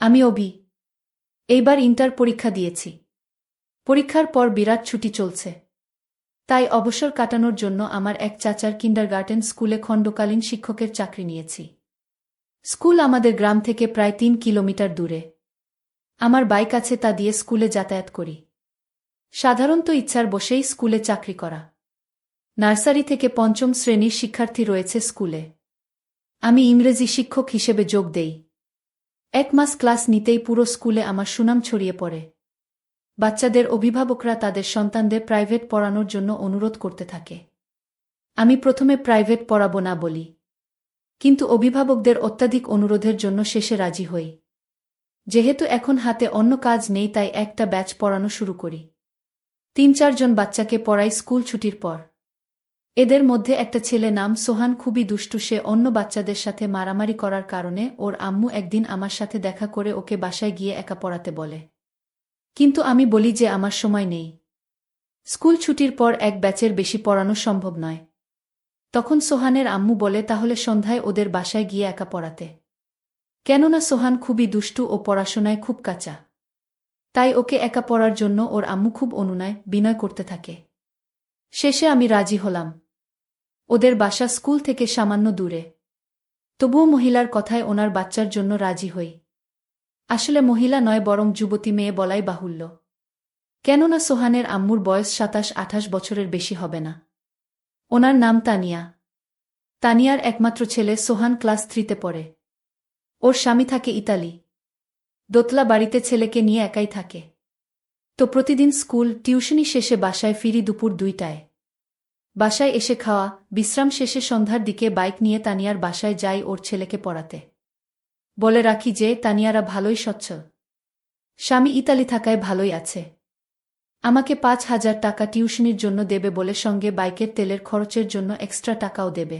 আমি অভি। এইবার ইন্টার পরীক্ষা দিয়েছি। পরীক্ষার পর বিরাট ছুটি চলছে। তাই অবসর কাটানোর জন্য আমার এক চাচার কিন্ডারগার্টেন স্কুলে খণ্ডকালীন শিক্ষকের চাকরি নিয়েছি। স্কুল আমাদের গ্রাম থেকে প্রায় ৩ কিলোমিটার দূরে। আমার বাইক আছে, তা দিয়ে স্কুলে যাতায়াত করি। সাধারণত ইচ্ছার বসেই স্কুলে চাকরি করা। নার্সারি থেকে পঞ্চম শ্রেণীর শিক্ষার্থী রয়েছে স্কুলে। আমি ইংরেজি শিক্ষক হিসেবে যোগ দেই। ১ মাস ক্লাস নিতেই পুরো স্কুলে আমার সুনাম ছড়িয়ে পড়ে। বাচ্চাদের অভিভাবকরা তাদের সন্তানদের প্রাইভেট পড়ানোর জন্য অনুরোধ করতে থাকে। আমি প্রথমে প্রাইভেট পড়াবো না বলি, কিন্তু অভিভাবকদের অত্যাধিক অনুরোধের জন্য শেষে রাজি হই। যেহেতু এখন হাতে অন্য কাজ নেই, তাই একটা ব্যাচ পড়ানো শুরু করি। ৩-৪ জন বাচ্চাকে পড়াই স্কুল ছুটির পর। এদের মধ্যে একটা ছেলে নাম সোহান, খুবই দুষ্টু। সে অন্য বাচ্চাদের সাথে মারামারি করার কারণে ওর আম্মু একদিন আমার সাথে দেখা করে ওকে বাসায় গিয়ে একা পড়াতে বলে। কিন্তু আমি বলি যে আমার সময় নেই। স্কুল ছুটির পর এক ব্যাচের বেশি পড়ানো সম্ভব নয়। তখন সোহানের আম্মু বলে, তাহলে সন্ধ্যায় ওদের বাসায় গিয়ে একা পড়াতে। কেননা সোহান খুবই দুষ্টু ও পড়াশোনায় খুব কাঁচা। তাই ওকে একা পড়ার জন্য ওর আম্মু খুব অনুনয় বিনয় করতে থাকে। শেষে আমি রাজি হলাম। ওদের বাসা স্কুল থেকে সামান্য দূরে। তবুও মহিলার কথায় ওনার বাচ্চার জন্য রাজি হই। আসলে মহিলা নয়, বরং যুবতী মেয়ে বলাই বাহুল্য। কেননা সোহানের আম্মুর বয়স ২৭-২৮ বছরের বেশি হবে না। ওনার নাম তানিয়া। তানিয়ার একমাত্র ছেলে সোহান ক্লাস 3-তে পড়ে। ওর স্বামী থাকে ইতালি। দোতলা বাড়িতে ছেলেকে নিয়ে একাই থাকে। তো প্রতিদিন স্কুল টিউশনি শেষে বাসায় ফিরি দুপুর 2টায়। বাসায় এসে খাওয়া বিশ্রাম শেষে সন্ধ্যার দিকে বাইক নিয়ে তানিয়ার বাসায় যাই ওর ছেলেকে পড়াতে। বলে রাখি যে তানিয়ারা ভালোই সচ্ছল। স্বামী ইতালি থাকায় ভালোই আছে। আমাকে ৫,০০০ টাকা টিউশনির জন্য দেবে বলে সঙ্গে বাইকের তেলের খরচের জন্য এক্সট্রা টাকাও দেবে।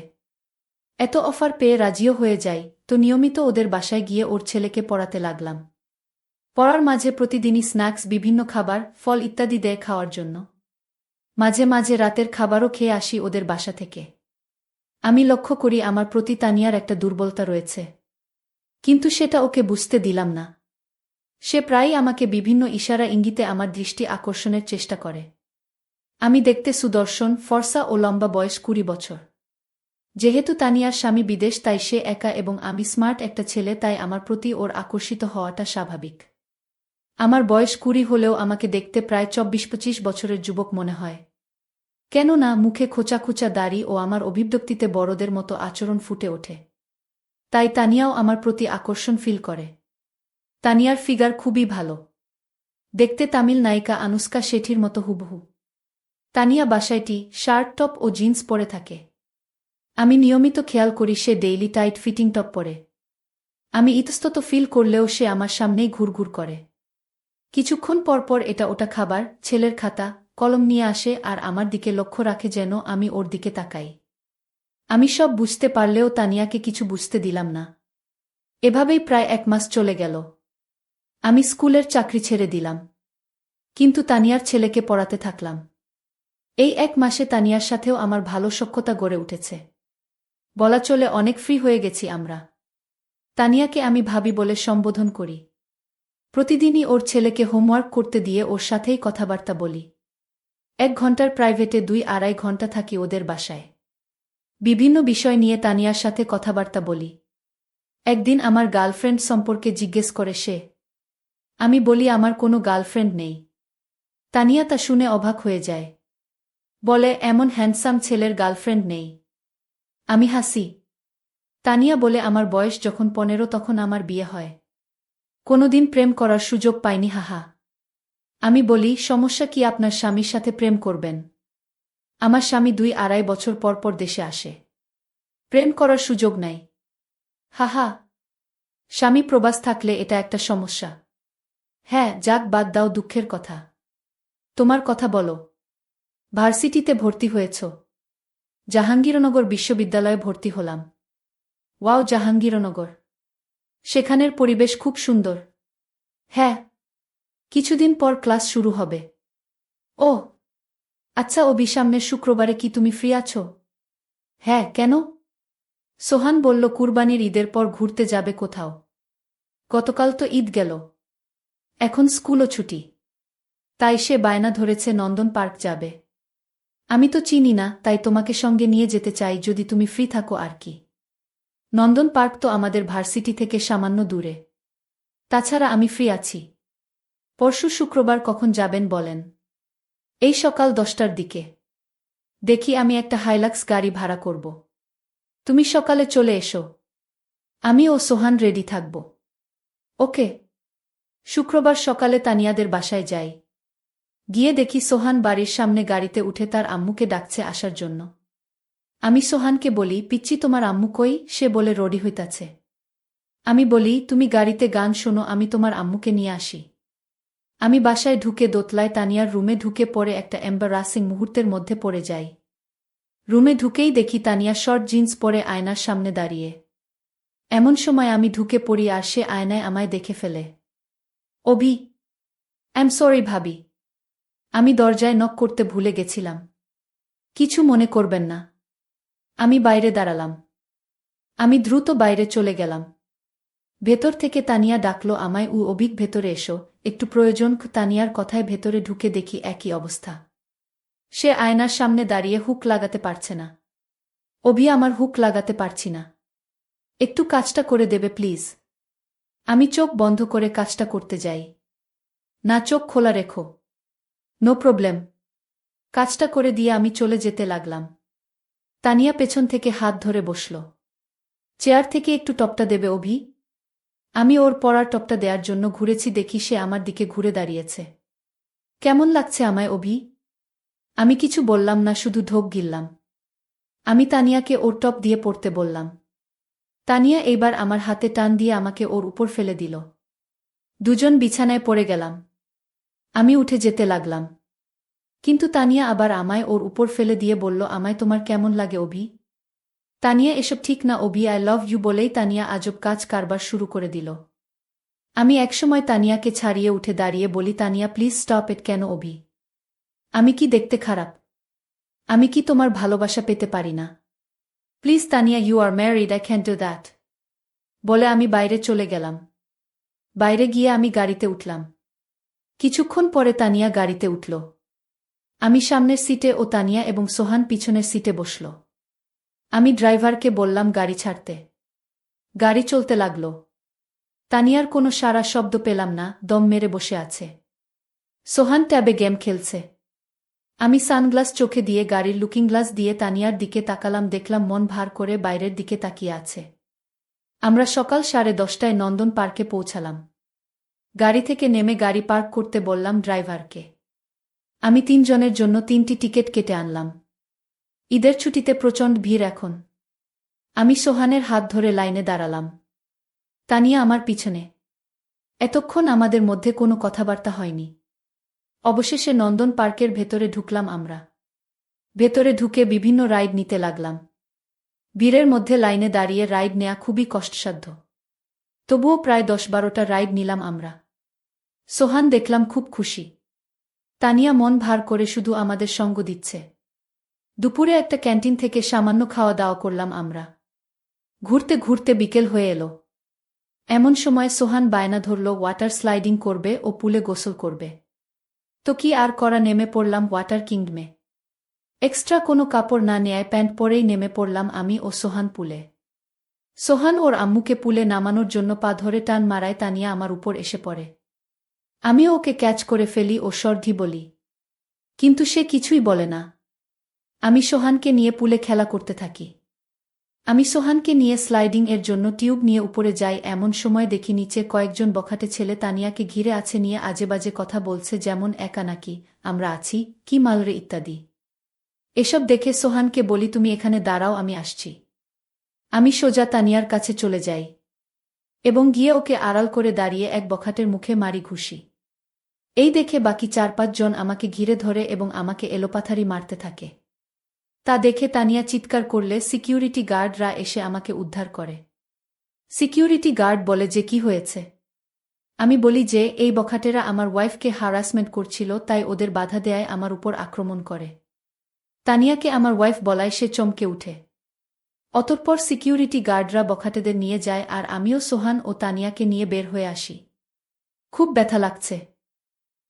এত অফার পেয়ে রাজিও হয়ে যাই। তো নিয়মিত ওদের বাসায় গিয়ে ওর ছেলেকে পড়াতে লাগলাম। পড়ার মাঝে প্রতিদিনই স্ন্যাক্স, বিভিন্ন খাবার, ফল ইত্যাদি দেয় খাওয়ার জন্য। মাঝে মাঝে রাতের খাবারও খেয়ে আসি ওদের বাসা থেকে। আমি লক্ষ্য করি আমার প্রতি তানিয়ার একটা দুর্বলতা রয়েছে, কিন্তু সেটা ওকে বুঝতে দিলাম না। সে প্রায়ই আমাকে বিভিন্ন ইশারা ইঙ্গিতে আমার দৃষ্টি আকর্ষণের চেষ্টা করে। আমি দেখতে সুদর্শন, ফর্সা ও লম্বা, বয়স ২০ বছর। যেহেতু তানিয়ার স্বামী বিদেশ, তাই সে একা এবং আমি স্মার্ট একটা ছেলে, তাই আমার প্রতি ওর আকর্ষিত হওয়াটা স্বাভাবিক। আমার বয়স ২০ হলেও আমাকে দেখতে প্রায় ২৪-২৫ বছরের যুবক মনে হয়। কেননা মুখে খোঁচা খোঁচা দাড়ি ও আমার অভিব্যক্তিতে বড়দের মতো আচরণ ফুটে ওঠে। তাই তানিয়াও আমার প্রতি আকর্ষণ ফিল করে। তানিয়ার ফিগার খুবই ভালো। দেখতে তামিল নায়িকা আনুশকা শেঠির মতো হুবহু। তানিয়া বাসায় টি-শার্ট, টপ ও জিন্স পরে থাকে। আমি নিয়মিত খেয়াল করি সে ডেইলি টাইট ফিটিং টপ পরে। আমি ইতস্তত ফিল করলেও সে আমার সামনেই ঘুরঘুর করে। কিছুক্ষণ পর পর এটা ওটা খাবার, ছেলের খাতা, কলম নিয়ে আসে আর আমার দিকে লক্ষ্য রাখে যেন আমি ওর দিকে তাকাই। আমি সব বুঝতে পারলেও তানিয়াকে কিছু বুঝতে দিলাম না। এভাবেই প্রায় ১ মাস চলে গেল। আমি স্কুলের চাকরি ছেড়ে দিলাম, কিন্তু তানিয়ার ছেলেকে পড়াতে থাকলাম। এই ১ মাসে তানিয়ার সাথেও আমার ভালো সখ্যতা গড়ে উঠেছে। বলা চলে অনেক ফ্রি হয়ে গেছি আমরা। তানিয়াকে আমি ভাবি বলে সম্বোধন করি। প্রতিদিনই ওর ছেলেকে হোমওয়ার্ক করতে দিয়ে ওর সাথেই কথাবার্তা বলি। ১ ঘন্টার প্রাইভেটে ২-২.৫ ঘন্টা থাকি ওদের বাসায়। বিভিন্ন বিষয় নিয়ে তানিয়ার সাথে কথাবার্তা বলি। একদিন আমার গার্লফ্রেন্ড সম্পর্কে জিজ্ঞেস করে সে। আমি বলি আমার কোনো গার্লফ্রেন্ড নেই। তানিয়া তা শুনে অবাক হয়ে যায়। বলে, এমন হ্যান্ডসাম ছেলের গার্লফ্রেন্ড নেই? আমি হাসি। তানিয়া বলে, আমার বয়স যখন ১৫ তখন আমার বিয়ে হয়। কোনোদিন প্রেম করার সুযোগ পাইনি, হাহা। আমি বলি, সমস্যা কি, আপনার স্বামীর সাথে প্রেম করবেন? আমার স্বামী ২-২.৫ বছর পর পর দেশে আসে। প্রেম করার সুযোগ নাই। হাহা। স্বামী প্রবাস থাকলে এটা একটা সমস্যা। হ্যাঁ, যাক, বাদ দাও দুঃখের কথা। তোমার কথা বলো। ভার্সিটিতে ভর্তি হয়েছ? জাহাঙ্গীরনগর বিশ্ববিদ্যালয়ে ভর্তি হলাম। ওয়াও, জাহাঙ্গীরনগর। সেখানের পরিবেশ খুব সুন্দর। হ্যাঁ। কিছুদিন পর ক্লাস শুরু হবে। ও আচ্ছা, সামনের শুক্রবারে কি তুমি ফ্রি আছো? হ্যাঁ, কেন? সোহান বলল, কুরবানির ঈদের পর ঘুরতে যাবে কোথাও। গতকাল তো ঈদ গেল, এখন স্কুলও ছুটি, তাই সে বায়না ধরেছে নন্দন পার্ক যাবে। আমি তো চিনি না, তাই তোমাকে সঙ্গে নিয়ে যেতে চাই যদি তুমি ফ্রি থাকো আর কি। নন্দন পার্ক তো আমাদের ভার্সিটি থেকে সামান্য দূরে। তাছাড়া আমি ফ্রি আছি। পরশু শুক্রবার কখন যাবেন বলেন? এই সকাল 10টার দিকে। দেখি আমি একটা হাইলাক্স গাড়ি ভাড়া করব। তুমি সকালে চলে এসো। আমি ও সোহান রেডি থাকব। ওকে। শুক্রবার সকালে তানিয়াদের বাসায় যাই। গিয়ে দেখি সোহান বাড়ির সামনে গাড়িতে উঠে তার আম্মুকে ডাকছে আসার জন্য। আমি সোহানকে বলি, পিচ্চি তোমার আম্মু কই? সে বলে রেডি হইতাছে। আমি বলি, তুমি গাড়িতে গান শোনো, আমি তোমার আম্মুকে নিয়ে আসি। আমি বাসায় ঢুকে দোতলায় তানিয়ার রুমে ঢুকে পড়ে একটা এম্বারাসিং মুহূর্তের মধ্যে পড়ে যাই। রুমে ঢুকেই দেখি তানিয়া শর্ট জিন্স পরে আয়নার সামনে দাঁড়িয়ে। এমন সময় আমি ঢুকে পড়ি আর সে আয়নায় আমায় দেখে ফেলে। অভি, আই এম সরি ভাবি। আমি দরজায় নক করতে ভুলে গেছিলাম। কিছু মনে করবেন না। আমি বাইরে দাঁড়ালাম। আমি দ্রুত বাইরে চলে গেলাম। ভেতর থেকে তানিয়া ডাকলো আমায়, অভিক ভেতরে এসো, একটু প্রয়োজন। তানিয়ার কথায় ভেতরে ঢুকে দেখি একই অবস্থা। সে আয়নার সামনে দাঁড়িয়ে হুক লাগাতে পারছে না। অভি, আমার হুক লাগাতে পারছি না, একটু কাজটা করে দেবে প্লিজ। আমি চোখ বন্ধ করে কাজটা করতে যাই। না, চোখ খোলা রেখো। No problem. কাজটা করে দিয়ে আমি চলে যেতে লাগলাম। তানিয়া পেছন থেকে হাত ধরে বসল। চেয়ার থেকে একটু টপটা দেবে অভি? আমি ওর পরার টপটা দেওয়ার জন্য ঘুরেছি, দেখি সে আমার দিকে ঘুরে দাঁড়িয়েছে। কেমন লাগছে আমায় অভি? আমি কিছু বললাম না, শুধু ঢোক গিললাম। আমি তানিয়াকে ওর টপ দিয়ে পড়তে বললাম। তানিয়া এইবার আমার হাতে টান দিয়ে আমাকে ওর উপর ফেলে দিল। দুজন বিছানায় পড়ে গেলাম। আমি উঠে যেতে লাগলাম, কিন্তু তানিয়া আবার আমায় ওর উপর ফেলে দিয়ে বলল, আমায় তোমার কেমন লাগে অভি? তানিয়া, এসব ঠিক না অভি, আই লাভ ইউ বলেই তানিয়া আজব কাজ কারবার শুরু করে দিল। আমি একসময় তানিয়াকে ছাড়িয়ে উঠে দাঁড়িয়ে বলি, তানিয়া প্লিজ স্টপ ইট। কেন অভি? আমি কি দেখতে খারাপ? আমি কি তোমার ভালোবাসা পেতে পারি না? Please Tania, you are married, I can't do that. বলে আমি বাইরে চলে গেলাম। বাইরে গিয়ে আমি গাড়িতে উঠলাম। কিছুক্ষণ পরে তানিয়া গাড়িতে উঠল। আমি সামনের সিটে ও তানিয়া এবং সোহান পিছনের সিটে বসল। আমি ড্রাইভারকে বললাম গাড়ি ছাড়তে। গাড়ি চলতে লাগল। তানিয়ার কোনো সারা শব্দ পেলাম না, দম মেরে বসে আছে। সোহান ট্যাবে গেম খেলছে। আমি সানগ্লাস চোখে দিয়ে গাড়ির লুকিং গ্লাস দিয়ে তানিয়ার দিকে তাকালাম, দেখলাম মন ভার করে বাইরের দিকে তাকিয়ে আছে। আমরা সকাল 10:30টায় নন্দন পার্কে পৌঁছালাম। গাড়ি থেকে নেমে গাড়ি পার্ক করতে বললাম ড্রাইভারকে। আমি 3 জনের জন্য 3টি টিকিট কেটে আনলাম। ঈদের ছুটিতে প্রচণ্ড ভিড় এখন। আমি সোহানের হাত ধরে লাইনে দাঁড়ালাম। তানিয়া আমার পিছনে। এতক্ষণ আমাদের মধ্যে কোনো কথাবার্তা হয়নি। অবশেষে নন্দন পার্কের ভেতরে ঢুকলাম আমরা। ভেতরে ঢুকে বিভিন্ন রাইড নিতে লাগলাম। ভিড়ের মধ্যে লাইনে দাঁড়িয়ে রাইড নেয়া খুবই কষ্টসাধ্য। তবুও প্রায় 10-12টা রাইড নিলাম আমরা। সোহান দেখলাম খুব খুশি। তানিয়া মন ভার করে শুধু আমাদের সঙ্গ দিচ্ছে। দুপুরে একটা ক্যান্টিন থেকে সামান্য খাওয়া দাওয়া করলাম আমরা। ঘুরতে ঘুরতে বিকেল হয়ে এলো। এমন সময় সোহান বায়না ধরল ওয়াটার স্লাইডিং করবে ও পুলে গোসল করবে। তো কি আর করা, নেমে পড়লাম ওয়াটার কিংডমে। এক্সট্রা কোনো কাপড় না নেয় প্যান্ট পরেই নেমে পড়লাম আমি ও সোহান পুলে। সোহান ওর আম্মুকে পুলে নামানোর জন্য পা ধরে টান মারায় তানিয়া আমার উপর এসে পড়ে। আমিও ওকে ক্যাচ করে ফেলি ও সর্ধি বলি, কিন্তু সে কিছুই বলে না। আমি সোহানকে নিয়ে পুলে খেলা করতে থাকি। আমি সোহানকে নিয়ে স্লাইডিং এর জন্য টিউব নিয়ে উপরে যাই, এমন সময় দেখি নিচে কয়েকজন বখাটে ছেলে তানিয়াকে ঘিরে আছে, নিয়ে আজেবাজে কথা বলছে, যেমন একা নাকি আমরা আছি, কি মালরে ইত্যাদি। এসব দেখে সোহানকে বলি, তুমি এখানে দাঁড়াও, আমি আসছি। আমি সোজা তানিয়ার কাছে চলে যাই এবং গিয়ে ওকে আড়াল করে দাঁড়িয়ে এক বখাটের মুখে মারি ঘুষি। এই দেখে বাকি 4-5 জন আমাকে ঘিরে ধরে এবং আমাকে এলোপাথারি মারতে থাকে। তা দেখে তানিয়া চিৎকার করলে সিকিউরিটি গার্ডরা এসে আমাকে উদ্ধার করে। সিকিউরিটি গার্ড বলে যে কি হয়েছে। আমি বলি যে এই বখাটেরা আমার ওয়াইফকে হারাসমেন্ট করছিল, তাই ওদের বাধা দেয়ায় আমার উপর আক্রমণ করে। তানিয়াকে আমার ওয়াইফ বলায় সে চমকে উঠে। অতঃপর সিকিউরিটি গার্ডরা বখাটেদের নিয়ে যায় আর আমিও সোহান ও তানিয়াকে নিয়ে বের হয়ে আসি। খুব ব্যথা লাগছে।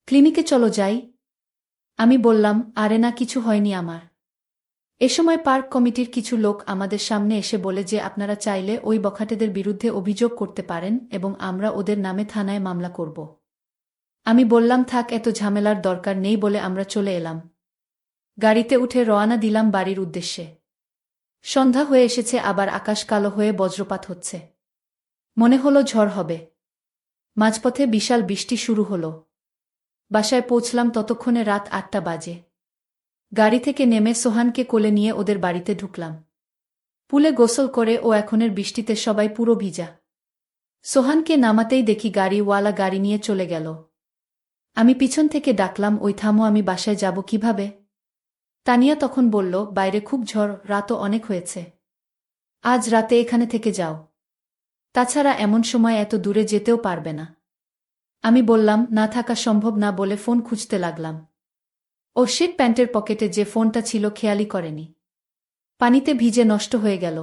ক্লিনিকে চলো যাই। আমি বললাম, আরে না, কিছু হয়নি আমার। এ সময় পার্ক কমিটির কিছু লোক আমাদের সামনে এসে বলে যে আপনারা চাইলে ওই বখাটেদের বিরুদ্ধে অভিযোগ করতে পারেন এবং আমরা ওদের নামে থানায় মামলা করব। আমি বললাম, থাক, এত ঝামেলার দরকার নেই বলে আমরা চলে এলাম। গাড়িতে উঠে রওনা দিলাম বাড়ির উদ্দেশ্যে। সন্ধ্যা হয়ে এসেছে, আবার আকাশ কালো হয়ে বজ্রপাত হচ্ছে। মনে হলো ঝড় হবে। মাঝপথে বিশাল বৃষ্টি শুরু হলো। বাসায় পৌঁছলাম ততক্ষণে রাত ৮টা বাজে। গাড়ি থেকে নেমে সোহানকে কোলে নিয়ে ওদের বাড়িতে ঢুকলাম। পুলে গোসল করে ও এখনের বৃষ্টিতে সবাই পুরো ভিজা। সোহানকে নামাতেই দেখি গাড়িওয়ালা গাড়ি নিয়ে চলে গেল। আমি পিছন থেকে ডাকলাম, ওই থামো, আমি বাসায় যাব কিভাবে? তানিয়া তখন বলল, বাইরে খুব ঝড়, রাতও অনেক হয়েছে। আজ রাতে এখানে থেকে যাও। তাছাড়া এমন সময় এত দূরে যেতেও পারবে না। আমি বললাম, না, থাকা সম্ভব না বলে ফোন খুঁজতে লাগলাম। ও শিট, প্যান্টের পকেটে যে ফোনটা ছিল খেয়ালই করেনি। পানিতে ভিজে নষ্ট হয়ে গেল।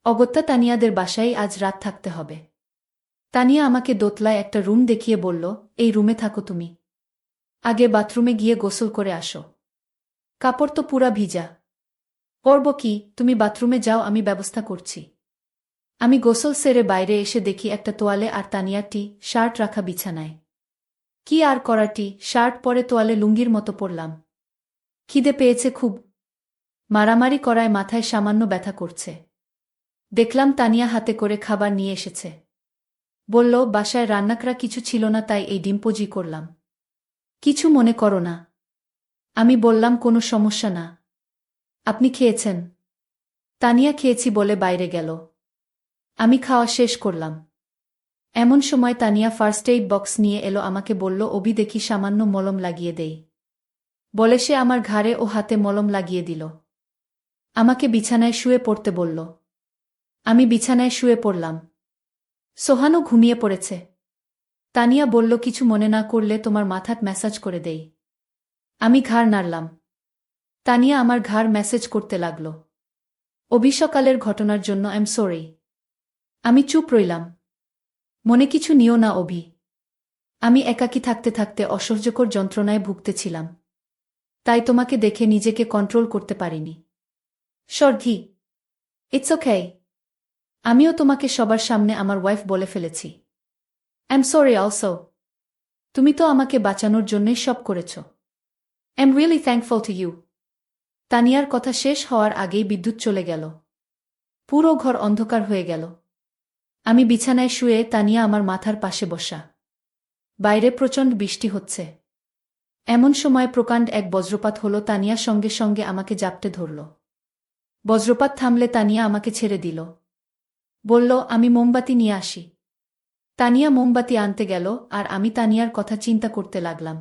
অগত্যা তানিয়াদের বাসায় আজ রাত থাকতে হবে। তানিয়া আমাকে দোতলায় একটা রুম দেখিয়ে বলল, এই রুমে থাকো তুমি। আগে বাথরুমে গিয়ে গোসল করে আসো। কাপড় তো পুরা ভিজা। করব কি, তুমি বাথরুমে যাও, আমি ব্যবস্থা করছি। আমি গোসল সেরে বাইরে এসে দেখি একটা তোয়ালে আর তানিয়ার টি শার্ট রাখা বিছানায়। কি আর করা, টি শার্ট পরে তোয়ালে লুঙ্গির মতো পরলাম। খিদে পেয়েছে খুব। মারামারি করায় মাথায় সামান্য ব্যথা করছে। দেখলাম তানিয়া হাতে করে খাবার নিয়ে এসেছে। বলল, বাসায় রান্নাকরা কিছু ছিল না, তাই এই ডিম্পোজি করলাম। কিছু মনে করো না। আমি বললাম, কোনো সমস্যা না। আপনি খেয়েছেন? তানিয়া খেয়েছি বলে বাইরে গেল। আমি খাওয়া শেষ করলাম। এমন সময় তানিয়া ফার্স্ট এইড বক্স নিয়ে এলো, আমাকে বলল, অভি, দেখি সামান্য মলম লাগিয়ে দেই। বলে সে আমার ঘাড়ে ও হাতে মলম লাগিয়ে দিল। আমাকে বিছানায় শুয়ে পড়তে বলল। আমি বিছানায় শুয়ে পড়লাম। সোহানও ঘুমিয়ে পড়েছে। তানিয়া বলল, কিছু মনে না করলে তোমার মাথাত ম্যাসাজ করে দেই। আমি ঘাড় নাড়লাম। তানিয়া আমার ঘাড় ম্যাসেজ করতে লাগল। অভিসকালের ঘটনার জন্য আই এম সরি। আমি চুপ রইলাম। মনে কিছু নিও না অভি। আমি একাকী থাকতে থাকতে অসহ্যকর যন্ত্রণায় ভুগতেছিলাম। তাই তোমাকে দেখে নিজেকে কন্ট্রোল করতে পারিনি। সর্ধি, ইটস ওকে। আমিও তোমাকে সবার সামনে আমার ওয়াইফ বলে ফেলেছি। I am sorry also. তুমি তো আমাকে বাঁচানোর জন্যই সব করেছ। I am really thankful to you. তানিয়ার কথা শেষ হওয়ার আগেই বিদ্যুৎ চলে গেল। পুরো ঘর অন্ধকার হয়ে গেল। আমি বিছানায় শুয়ে, তানিয়া আমার মাথার পাশে বসা। বাইরে প্রচণ্ড বৃষ্টি হচ্ছে। এমন সময় প্রকাণ্ড এক বজ্রপাত হলো। তানিয়া সঙ্গে সঙ্গে আমাকে জাপটে ধরল। বজ্রপাত থামলে তানিয়া আমাকে ছেড়ে দিল। বলল, আমি মোমবাতি নিয়ে আসি। তানিয়া মোমবাতি আনতে গেল আর আমি তানিয়ার কথা চিন্তা করতে লাগলাম।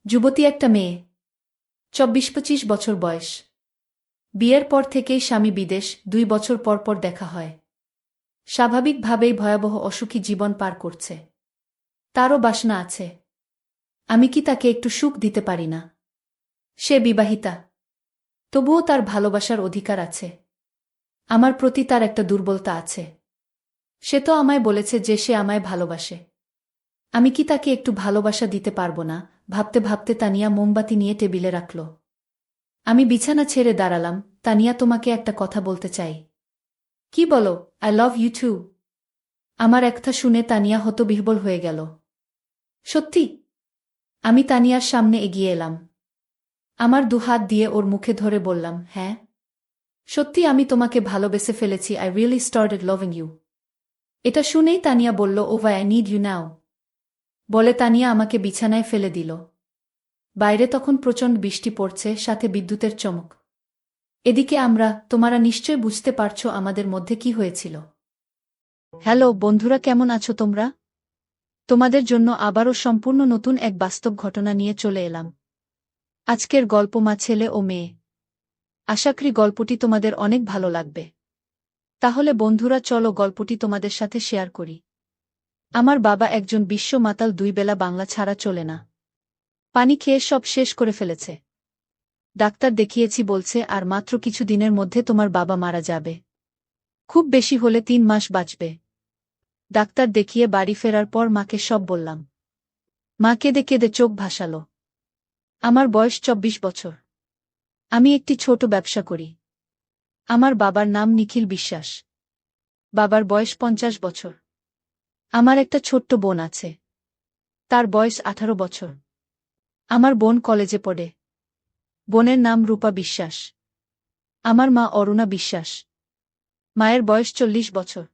যুবতী একটা মেয়ে, ২৪-২৫ বছর বয়স। বিয়ের পর থেকেই স্বামী বিদেশ, ২ বছর পর পর দেখা হয়। স্বাভাবিকভাবেই ভয়াবহ অসুখী জীবন পার করছে। তারও বাসনা আছে। আমি কি তাকে একটু সুখ দিতে পারি না? সে বিবাহিতা। তবুও তার ভালোবাসার অধিকার আছে। আমার প্রতি তার একটা দুর্বলতা আছে। সে তো আমায় বলেছে যে সে আমায় ভালোবাসে। আমি কি তাকে একটু ভালোবাসা দিতে পারব না? ভাবতে ভাবতে তানিয়া মোমবাতি নিয়ে টেবিলে রাখল। আমি বিছানা ছেড়ে দাঁড়ালাম। তানিয়া, তোমাকে একটা কথা বলতে চাই। কি বলো? I love you too. আমার একটা শুনে তানিয়া হতবিহ্বল হয়ে গেল। সত্যি? আমি তানিয়ার সামনে এগিয়ে এলাম। আমার দুহাত দিয়ে ওর মুখে ধরে বললাম, হ্যাঁ, সত্যি আমি তোমাকে ভালোবেসে ফেলেছি। I really started loving you. এটা শুনেই তানিয়া বলল, over I need you now. বলে তানিয়া আমাকে বিছানায় ফেলে দিল। বাইরে তখন প্রচণ্ড বৃষ্টি পড়ছে, সাথে বিদ্যুতের চমক। এদিকে তোমরা নিশ্চয় বুঝতে পারছো আমাদের মধ্যে কি হয়েছিল। হ্যালো বন্ধুরা, কেমন আছো তোমরা? তোমাদের জন্য আবারও সম্পূর্ণ নতুন এক বাস্তব ঘটনা নিয়ে চলে এলাম। আজকের গল্প মা, ছেলে ও মেয়ে। আশা করি গল্পটি তোমাদের অনেক ভালো লাগবে। তাহলে বন্ধুরা, চলো গল্পটি তোমাদের সাথে শেয়ার করি। আমার বাবা একজন বিশ্ব মাতাল, 2 বেলা বাংলা ছাড়া চলে না। পানি খেয়ে সব শেষ করে ফেলেছে। ডাক্তার দেখিয়েছি বলছে আর মাত্র কিছু দিনের মধ্যে তোমার বাবা মারা যাবে। খুব বেশি হলে 3 মাস বাঁচবে। ডাক্তার দেখিয়ে বাড়ি ফেরার পর মাকে সব বললাম। মা কেঁদে কেঁদে চোখ ভাসাল। আমার বয়স 24 বছর। আমি একটি ছোট ব্যবসা করি। আমার বাবার নাম নিখিল বিশ্বাস। বাবার বয়স 50 বছর। আমার একটা ছোট্ট বোন আছে। তার বয়স 18 বছর। আমার বোন কলেজে পড়ে। বোনের নাম রূপা বিশ্বাস। আমার মা অরুণা বিশ্বাস। মায়ের বয়স 40 বছর।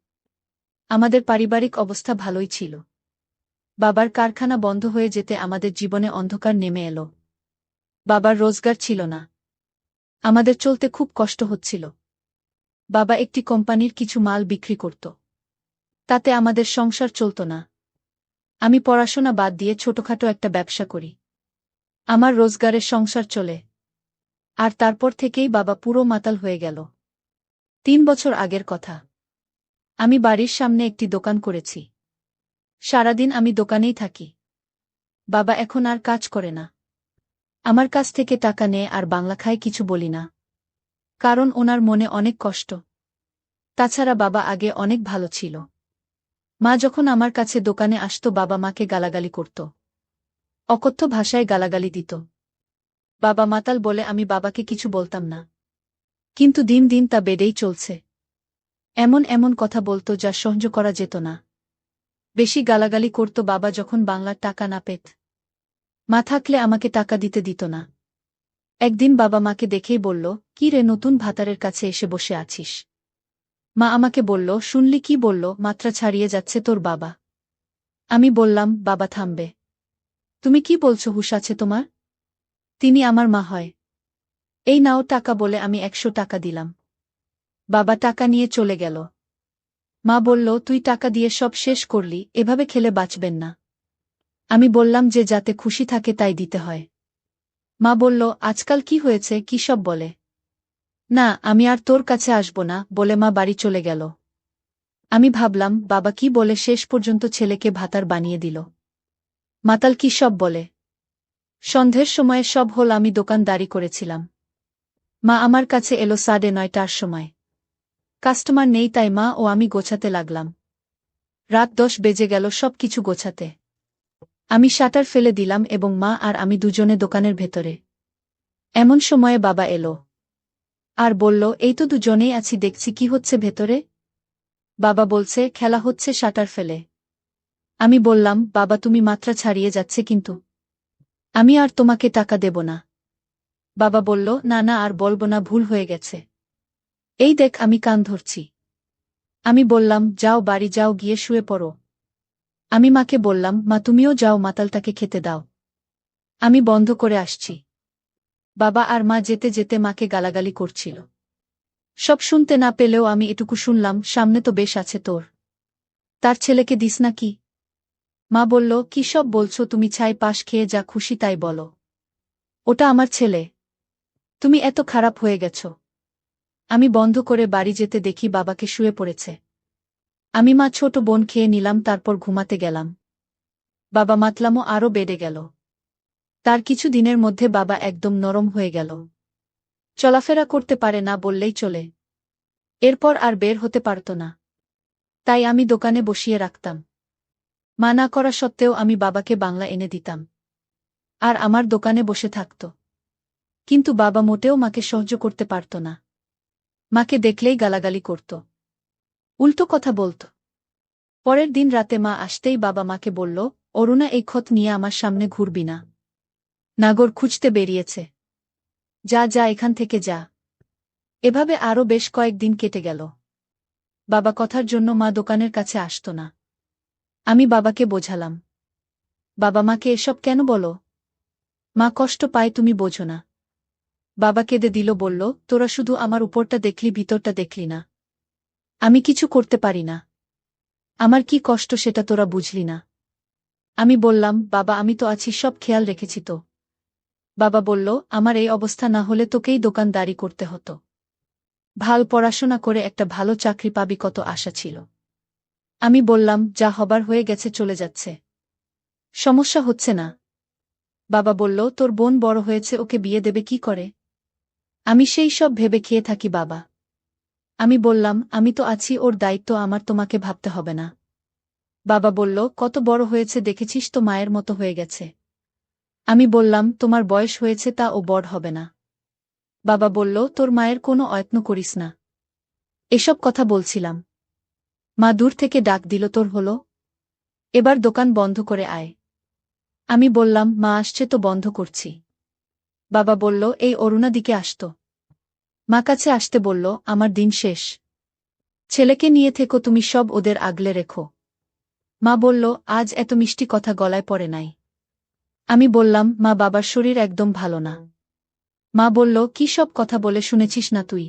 আমাদের পারিবারিক অবস্থা ভালোই ছিল। বাবার কারখানা বন্ধ হয়ে যেতে আমাদের জীবনে অন্ধকার নেমে এলো। বাবার রোজগার ছিল না। আমাদের চলতে খুব কষ্ট হচ্ছিল। বাবা একটি কোম্পানির কিছু মাল বিক্রি করত। তাতে আমাদের সংসার চলত না। আমি পড়াশোনা বাদ দিয়ে ছোটখাটো একটা ব্যবসা করি। আমার রোজগারের সংসার চলে। আর তারপর থেকেই বাবা পুরো মাতাল হয়ে গেল। 3 বছর আগের কথা। আমি বাড়ির সামনে একটি দোকান করেছি। সারাদিন আমি দোকানেই থাকি। বাবা এখন আর কাজ করে না। আমার কাছ থেকে টাকা নেয় আর বাংলা খায়, কিছু বলি না। কারণ ওনার মনে অনেক কষ্ট। তাছাড়া বাবা আগে অনেক ভালো ছিল। মা যখন আমার কাছে দোকানে আসতো বাবা মাকে গালাগালি করত। অকথ্য ভাষায় গালাগালি দিত। বাবা মাতাল বলে আমি বাবাকে কিছু বলতাম না। কিন্তু দিন দিন তা বেড়েই চলছে। এমন এমন কথা বলতো যা সহ্য করা যেত না। বেশি গালাগালি করত বাবা যখন বাংলার টাকা না পেত। মা থাকলে আমাকে টাকা দিত না। একদিন বাবা মাকে দেখেই বলল, কি রে, নতুন ভাতারের কাছে এসে বসে আছিস? মা আমাকে বলল, শুনলি কি বলল, মাত্রা ছাড়িয়ে যাচ্ছে তোর বাবা। আমি বললাম, বাবা থামবে। তুমি কি বলছো, হুঁশ আছে তোমার? তিনি আমার মা হয়। এই নাও টাকা বলে আমি 100 টাকা দিলাম। বাবা টাকা নিয়ে চলে গেল। মা বলল, তুই টাকা দিয়ে সব শেষ করলি, এভাবে খেলে বাঁচবেন না। আমি বললাম যে যাতে খুশি থাকে তাই দিতে হয়। মা বলল, আজকাল কি হয়েছে, কি সব বলে? না, আমি আর তোর কাছে আসব না বলে মা বাড়ি চলে গেল। আমি ভাবলাম, বাবা কি বলে শেষ পর্যন্ত ছেলেকে ভাতার বানিয়ে দিল। মাতাল কি সব বলে। সন্ধ্যের সময়ে সব হল, আমি দোকানদারি করেছিলাম। মা আমার কাছে এলো 9:30টার সময়। কাস্টমার নেই তাই মা ও আমি গোছাতে লাগলাম। রাত 10 বেজে গেল সব কিছু গোছাতে। আমি শাটার ফেলে দিলাম এবং মা আর আমি দুজনে দোকানের ভেতরে। এমন সময়ে বাবা এলো আর বলল, এই তো দুজনেই আছি, দেখছি কি হচ্ছে ভেতরে? বাবা বলছে, খেলা হচ্ছে শাটার ফেলে। আমি বললাম, বাবা তুমি মাত্রা ছাড়িয়ে যাচ্ছে কিন্তু। আমি আর তোমাকে টাকা দেব না। বাবা বলল, না না আর বলবো না, ভুল হয়ে গেছে। এই দেখ আমি কান ধরছি। আমি বললাম, যাও বাড়ি যাও, গিয়ে শুয়ে পড়ো। আমি মাকে বললাম, মা তুমিও যাও, মাতালটাকে খেতে দাও। আমি বন্ধ করে আসছি। বাবা আর মা যেতে যেতে মাকে গালাগালি করছিল। সব শুনতে না পেলেও আমি এটুকু শুনলাম, সামনে তো বেশ আছে তোর। তার ছেলেকে দিস না কি? মা বলল, কি সব বলছো তুমি, ছাই পাশ খেয়ে যা খুশি তাই বলো। ওটা আমার ছেলে। তুমি এত খারাপ হয়ে গেছ। আমি বন্ধ করে বাড়ি যেতে দেখি বাবাকে শুয়ে পড়েছে। আমি মা ছোট বোন খেয়ে নিলাম, তারপর ঘুমাতে গেলাম। বাবা মাতলামো আরও বেড়ে গেল। তার কিছু দিনের মধ্যে বাবা একদম নরম হয়ে গেল। চলাফেরা করতে পারে না বললেই চলে। এরপর আর বের হতে পারত না। তাই আমি দোকানে বসিয়ে রাখতাম। মা না করা সত্ত্বেও আমি বাবাকে বাংলা এনে দিতাম। আর আমার দোকানে বসে থাকত। কিন্তু বাবা মোটেও মাকে সহ্য করতে পারত না। মাকে দেখলেই গালাগালি করত। উল্টো কথা বলত। পরের দিন রাতে মা আসতেই বাবা মাকে বলল, অরুণা এই ক্ষত নিয়ে আমার সামনে ঘুরবি না। নাগর খুঁজতে বেরিয়েছে। যা যা এখান থেকে যা। এভাবে আরও বেশ কয়েকদিন কেটে গেল। বাবা কথার জন্য মা দোকানের কাছে আসত না। আমি বাবাকে বোঝালাম। বাবা মাকে এসব কেন বলো? মা কষ্ট পায়, তুমি বোঝো না। বাবা কেঁদে দিল, বলল, তোরা শুধু আমার উপরটা দেখলি, ভিতরটা দেখলি না। আমি কিছু করতে পারি না। আমার কি কষ্ট সেটা তোরা বুঝলি না। আমি বললাম, বাবা আমি তো আছি, সব খেয়াল রেখেছি তো। বাবা বলল, আমার এই অবস্থা না হলে তোকেই দোকানদারি করতে হতো। ভাল পড়াশোনা করে একটা ভালো চাকরি পাবি, কত আশা ছিল। আমি বললাম, যা হবার হয়ে গেছে, চলে যাচ্ছে। সমস্যা হচ্ছে না। বাবা বলল, তোর বোন বড় হয়েছে, ওকে বিয়ে দেবে কি করে? আমি সেই সব ভেবে খেয়ে থাকি বাবা। আমি বললাম, আমি তো আছি, ওর দায়িত্ব আমার, তোমাকে ভাবতে হবে না। বাবা বলল, কত বড় হয়েছে দেখেছিস তো, মায়ের মতো হয়ে গেছে। আমি বললাম, তোমার বয়স হয়েছে তা ও বড় হবে না। বাবা বলল, তোর মায়ের কোনো অয়ত্ন করিস না। এসব কথা বলছিলাম, মা দূর থেকে ডাক দিল, তোর হলো, এবার দোকান বন্ধ করে আয়। আমি বললাম, মা আসছে তো বন্ধ করছি। বাবা বলল, এই অরুণা দিকে আসত। মা কাছে আসতে বলল, আমার দিন শেষ। ছেলেকে নিয়ে থেকো তুমি, সব ওদের আগলে রেখো। মা বলল, আজ এত মিষ্টি কথা গলায় পড়ে নাই। আমি বললাম, মা বাবার শরীর একদম ভালো না। মা বলল, কি সব কথা বলে শুনেছিস না তুই?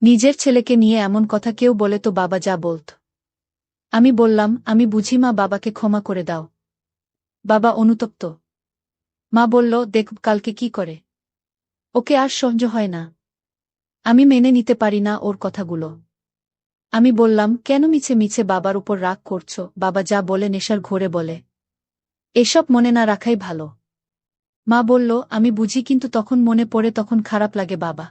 নিজের ছেলেকে নিয়ে এমন কথা কেউ বলে তো বাবা যা বলত। আমি বললাম, আমি বুঝি মা, বাবাকে ক্ষমা করে দাও। বাবা অনুতপ্ত। মা বলল, দেখ কালকে কি করে। ওকে আর সহ্য হয় না। আমি মেনে নিতে পারি না ওর কথাগুলো। আমি বললাম, কেন মিছে মিছে বাবার উপর রাগ করছো? বাবা যা বলে নেশার ঘোরে বলে। এসব মনে না রাখাই ভালো। মা বলল, আমি বুঝি, কিন্তু তখন মনে পড়ে, তখন খারাপ লাগে বাবা।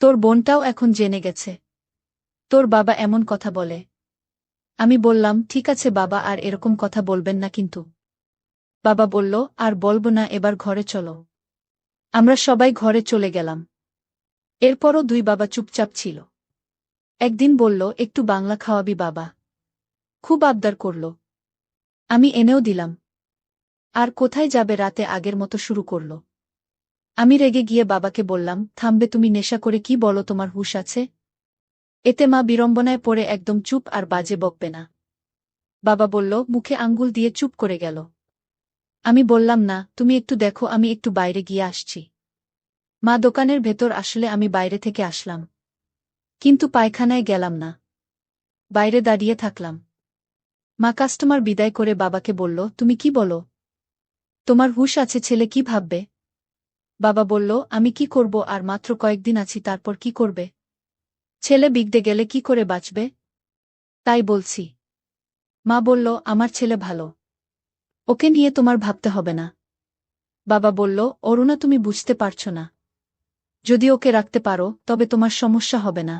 তোর বোনটাও এখন জেনে গেছে তোর বাবা এমন কথা বলে। আমি বললাম, ঠিক আছে বাবা, আর এরকম কথা বলবেন না কিন্তু। বাবা বলল, আর বলবো না, এবার ঘরে চলো। আমরা সবাই ঘরে চলে গেলাম। এরপরও দুই বাবা চুপচাপ ছিল। একদিন বলল, একটু বাংলা খাওয়াবি বাবা? খুব আবদার করল। আমি এনেও দিলাম। আর কোথায় যাবে রাতে আগের মতো শুরু করল। আমি রেগে গিয়ে বাবাকে বললাম, থামবে তুমি? নেশা করে কি বলো, তোমার হুঁশ আছে? এতে মা বিড়ম্বনায় পড়ে একদম চুপ, আর বাজে বকবে না। বাবা বলল, মুখে আঙ্গুল দিয়ে চুপ করে গেল। আমি বললাম, না তুমি একটু দেখো, আমি একটু বাইরে গিয়ে আসছি। মা দোকানের ভেতর আসলে আমি বাইরে থেকে আসলাম, কিন্তু পায়খানায় গেলাম না। বাইরে দাঁড়িয়ে থাকলাম। মা কাস্টমার বিদায় করে বাবাকে বলল, তুমি কি বলো? তোমার হুঁশ আছে, ছেলে কি ভাববে? বাবা বলল, আমি কি করব, আর মাত্র কয়েকদিন আছি, তারপর কি করবে? ছেলে বিগড়ে গেলে কি করে বাঁচবে? তাই বলছি। মা বলল, আমার ছেলে ভালো, ওকে নিয়ে তোমার ভাবতে হবে না। বাবা বলল, অরুণা, তুমি বুঝতে পারছো না। যদি ওকে রাখতে পারো তবে তোমার সমস্যা হবে না।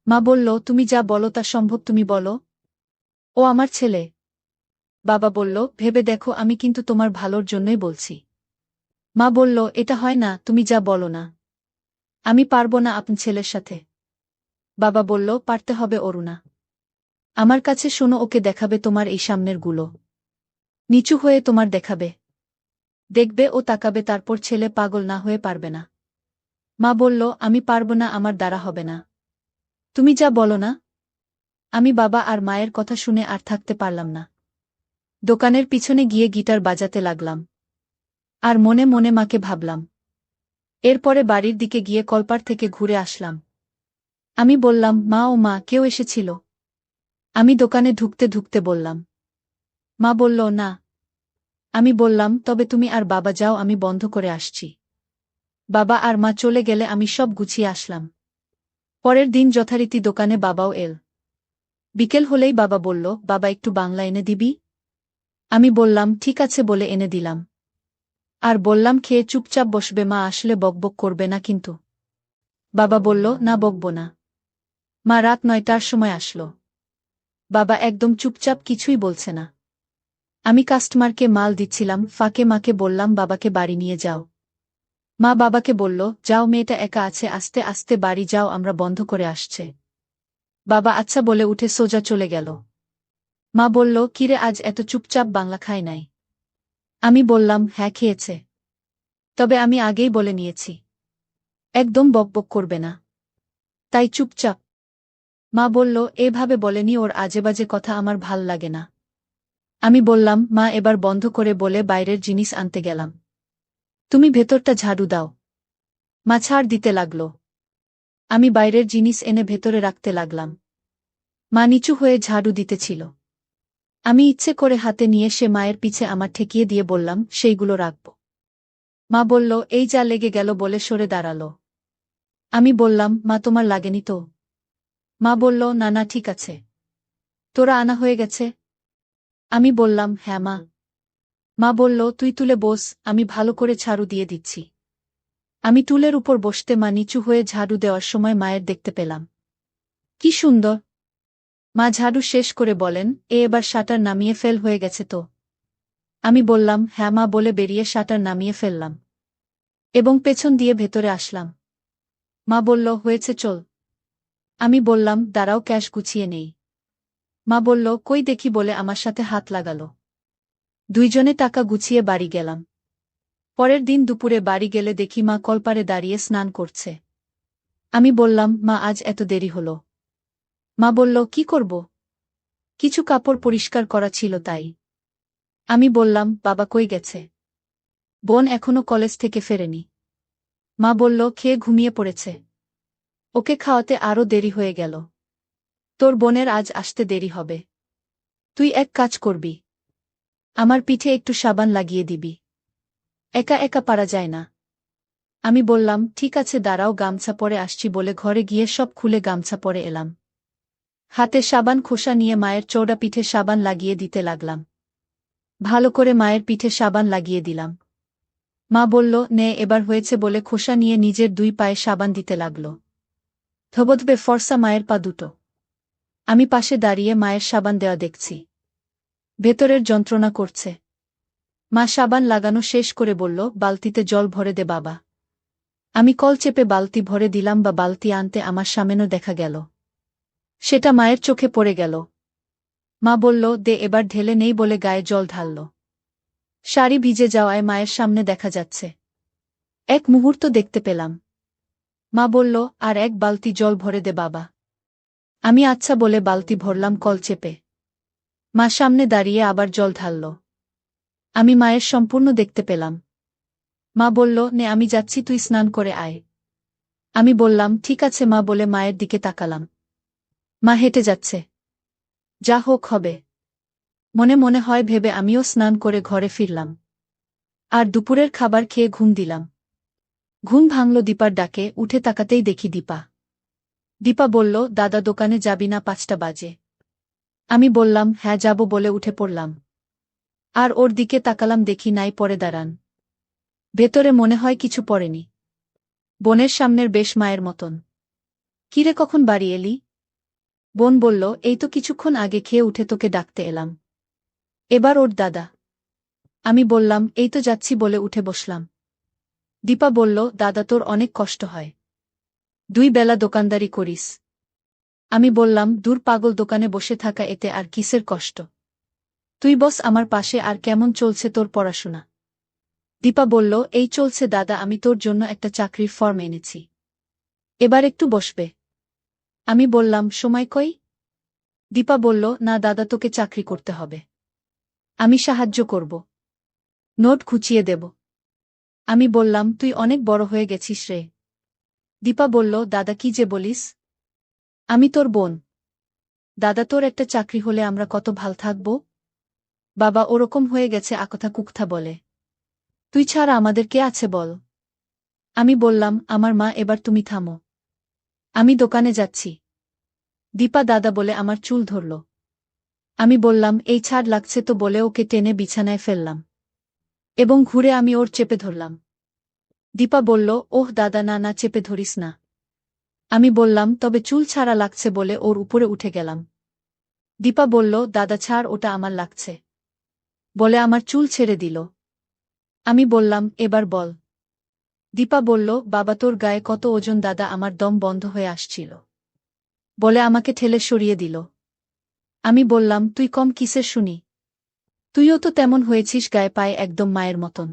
মা বলল, তুমি যা বলো তা সম্ভব, তুমি বলো। ও আমার ছেলে। বাবা বলল, ভেবে দেখো, আমি কিন্তু তোমার ভালোর জন্যই বলছি। মা বলল, এটা হয় না, তুমি যা বলো না। আমি পারবো না আপনার ছেলের সাথে। বাবা বলল, পারতে হবে অরুণা। আমার কাছে শোনো, ওকে দেখাবে তোমার এই সামনের গুলো, নিচু হয়ে তোমার দেখাবে। দেখবে ও তাকাবে, তারপর ছেলে পাগল না হয়ে পারবে না। মা বলল, আমি পারবো না, আমার দ্বারা হবে না। তুমি যা বলো না। আমি বাবা আর মায়ের কথা শুনে আর থাকতে পারলাম না। দোকানের পিছনে গিয়ে গিটার বাজাতে লাগলাম। আর মনে মনে মাকে ভাবলাম। এরপরে বাড়ির দিকে গিয়ে কলপার থেকে ঘুরে আসলাম। আমি বললাম, মা, ও মা, কেউ এসেছিল? আমি দোকানে ঢুকতে ঢুকতে বললাম। মা বলল, না। আমি বললাম, তবে তুমি আর বাবা যাও, আমি বন্ধ করে আসছি। বাবা আর মা চলে গেলে আমি সব গুছিয়ে আসলাম। পরের দিন যথারীতি দোকানে বাবাও এল। বিকেল হলেই বাবা বলল, বাবা একটু বাংলা এনে দিবি? আমি বললাম, ঠিক আছে বলে এনে দিলাম। আর বললাম, খেয়ে চুপচাপ বসবে, মা আসলে বকবক করবে না কিন্তু। বাবা বলল, না বকব না। মা রাত 9টার সময় আসলো। বাবা একদম চুপচাপ, কিছুই বলছে না। আমি কাস্টমারকে মাল দিচ্ছিলাম, ফাঁকে মাকে বললাম, বাবাকে বাড়ি নিয়ে যাও। মা বাবাকে বলল, যাও, মেয়েটা একা আছে, আস্তে আস্তে বাড়ি যাও, আমরা বন্ধ করে আসছে। বাবা আচ্ছা বলে উঠে সোজা চলে গেল। মা বলল, কিরে, আজ এত চুপচাপ, বাংলা খায় নাই? আমি বললাম, হ্যাঁ খেয়েছে। তবে আমি আগেই বলে নিয়েছি, একদম বকবক করবে না, তাই চুপচাপ। মা বলল, এভাবে বলেনি, ওর আজেবাজে কথা আমার ভাল লাগে না। আমি বললাম, মা এবার বন্ধ করে বলে বাইরের জিনিস আনতে গেলাম। তুমি ভেতরটা ঝাড়ু দাও। মা ছাড় দিতে লাগল। আমি বাইরের জিনিস এনে ভেতরে রাখতে লাগলাম। মা নিচু হয়ে ঝাড়ু দিতেছিল। আমি ইচ্ছে করে হাতে নিয়ে সে মায়ের পিছে আমার ঠেকিয়ে দিয়ে বললাম, সেইগুলো রাখব। মা বলল, এই যা লেগে গেল, বলে সরে দাঁড়াল। আমি বললাম, মা তোমার লাগেনি তো? মা বলল, না না, ঠিক আছে। তোরা আনা হয়ে গেছে? আমি বললাম, হ্যাঁ মা। মা বলল, তুই তুলে বস, আমি ভালো করে ঝাড়ু দিয়ে দিচ্ছি। আমি টুলের উপর বসতে মা নিচু হয়ে ঝাড়ু দেওয়ার সময় মায়ের দেখতে পেলাম। কি সুন্দর! মা ঝাড়ু শেষ করে বলেন, এবার শাটার নামিয়ে ফেল হয়ে গেছে তো? আমি বললাম, হ্যাঁ মা বলে বেরিয়ে শাটার নামিয়ে ফেললাম এবং পেছন দিয়ে ভেতরে আসলাম। মা বলল, হয়েছে চল। আমি বললাম, দাঁড়াও ক্যাশ গুছিয়ে নেই। মা বলল, কই দেখি বলে আমার সাথে হাত লাগালো। দুইজনে টাকা গুছিয়ে বাড়ি গেলাম। পরের দিন দুপুরে বাড়ি গেলে দেখি মা কলপারে দাঁড়িয়ে স্নান করছে। আমি বললাম, মা আজ এত দেরি হলো? মা বলল, কি করব? কিছু কাপড় পরিষ্কার করা ছিল তাই। আমি বললাম, বাবা কই গেছে? বোন এখনো কলেজ থেকে ফেরেনি। মা বলল, খেয়ে ঘুমিয়ে পড়েছে। ওকে খাওয়াতে আরও দেরি হয়ে গেল। তোর বোনের আজ আসতে দেরি হবে। তুই এক কাজ করবি, আমার পিঠে একটু সাবান লাগিয়ে দিবি। একা একা পারা যায় না। আমি বললাম, ঠিক আছে দাঁড়াও গামছা পরে আসছি বলে ঘরে গিয়ে সব খুলে গামছা পরে এলাম। হাতে সাবান খোসা নিয়ে মায়ের চৌড়া পিঠে সাবান লাগিয়ে দিতে লাগলাম। ভালো করে মায়ের পিঠে সাবান লাগিয়ে দিলাম। মা বলল, নে এবার হয়েছে বলে খোসা নিয়ে নিজের দুই পায়ে সাবান দিতে লাগল। ধবধবে ফর্সা মায়ের পা দুটো। আমি পাশে দাঁড়িয়ে মায়ের সাবান দেওয়া দেখছি। ভেতরের যন্ত্রণা করছে। মা সাবান লাগানো শেষ করে বলল, বালতিতে জল ভরে দে বাবা। আমি কল চেপে বালতি ভরে দিলাম বা বালতি আনতে আমার সামনেও দেখা গেল। সেটা মায়ের চোখে পড়ে গেল। মা বলল, দে এবার ঢেলে নেই বলে গায়ে জল ঢালল। শাড়ি ভিজে যাওয়ায় মায়ের সামনে দেখা যাচ্ছে। এক মুহূর্ত দেখতে পেলাম। মা বলল, আর এক বালতি জল ভরে দে বাবা। আমি আচ্ছা বলে বালতি ভরলাম কল চেপে। মা সামনে দাঁড়িয়ে আবার জল ঢালল। আমি মায়ের সম্পূর্ণ দেখতে পেলাম। মা বলল, নে আমি যাচ্ছি তুই স্নান করে আয়। আমি বললাম, ঠিক আছে মা বলে মায়ের দিকে তাকালাম। মা হেঁটে যাচ্ছে। যা হোক হবে। মনে মনে হয় ভেবে আমিও স্নান করে ঘরে ফিরলাম। আর দুপুরের খাবার খেয়ে ঘুম দিলাম। ঘুম ভাঙল দীপার ডাকে, উঠে তাকাতেই দেখি দীপা। দীপা বলল, দাদা দোকানে যাবি না 5টা বাজে? আমি বললাম, হ্যাঁ যাব বলে উঠে পড়লাম। আর ওর দিকে তাকালাম দেখি নাই পরে দাঁড়ান। ভেতরে মনে হয় কিছু পড়েনি। বোনের সামনের বেশ মায়ের মতন। কিরে কখন বাড়ি এলি? বোন বলল, এই তো কিছুক্ষণ আগে খেয়ে উঠে তোকে ডাকতে এলাম। এবার ওর দাদা। আমি বললাম, এই তো যাচ্ছি বলে উঠে বসলাম। দীপা বলল, দাদা তোর অনেক কষ্ট হয়। 2 বেলা দোকানদারি করিস। আমি বললাম, দূর পাগল দোকানে বসে থাকা এতে আর কিসের কষ্ট? তুই বস আমার পাশে আর কেমন চলছে তোর পড়াশোনা? দীপা বলল, এই চলছে দাদা আমি তোর জন্য একটা চাকরির ফর্ম এনেছি। এবার একটু বসবে। আমি বললাম, সময় কই? দীপা বলল, না দাদা তোকে চাকরি করতে হবে। আমি সাহায্য করব। নোট খুঁচিয়ে দেব। আমি বললাম, তুই অনেক বড় হয়ে গেছিস রে। দীপা বলল, দাদা কি যে বলিস? আমি তোর বোন। দাদা তোর একটা চাকরি হলে আমরা কত ভাল থাকব। বাবা ওরকম হয়ে গেছে আকথা কুকথা বলে। তুই ছাড়া আমাদের কে আছে বল? আমি বললাম, আমার মা এবার তুমি থামো। আমি দোকানে যাচ্ছি। দীপা দাদা বলে আমার চুল ধরল। আমি বললাম, এই ছাড় লাগছে তো বলে ওকে টেনে বিছানায় ফেললাম এবং ঘুরে আমি ওর চেপে ধরলাম। দীপা বলল, ওহ দাদা না না চেপে ধরিস না। আমি বললাম, তবে চুল ছাড়া লাগছে বলে ওর উপরে উঠে গেলাম। দীপা বলল, দাদা ছাড় ওটা আমার লাগছে বলে আমার চুল ছেড়ে দিল। আমি বললাম, এবার বল। দীপা বলল, বাবা তোর গায়ে কত ওজন দাদা আমার দম বন্ধ হয়ে আসছিল বলে আমাকে ঠেলে সরিয়ে দিল। আমি বললাম, তুই কম কিসের শুনি? তুইও তো তেমন হয়েছিস গায়ে পায়ে একদম মায়ের মতন।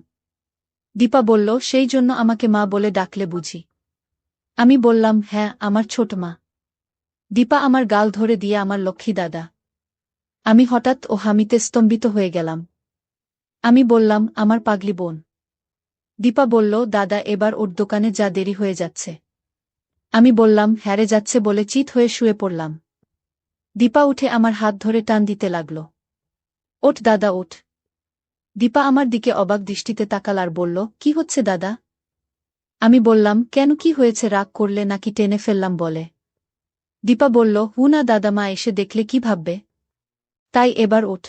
দীপা বলল, সেই জন্য আমাকে মা বলে ডাকলে বুঝি? আমি বললাম, হ্যাঁ আমার ছোট মা। দীপা আমার গাল ধরে দিয়ে আমার লক্ষ্মী দাদা। আমি হঠাৎ ও হামিতে স্তম্ভিত হয়ে গেলাম। আমি বললাম, আমার পাগলি বোন। দীপা বলল, দাদা এবার ওর দোকানে যা দেরি হয়ে যাচ্ছে। আমি বললাম, হ্যারে যাচ্ছে বলে চিত হয়ে শুয়ে পড়লাম। দীপা উঠে আমার হাত ধরে টান দিতে লাগল। ওঠ দাদা ওঠ। দীপা আমার দিকে অবাক দৃষ্টিতে তাকাল আর বলল, কি হচ্ছে দাদা? আমি বললাম, কেন কি হয়েছে রাগ করলে নাকি টেনে ফেললাম বলে? দীপা বলল, হু না দাদা মা এসে দেখলে কি ভাববে? তাই এবার ওঠ।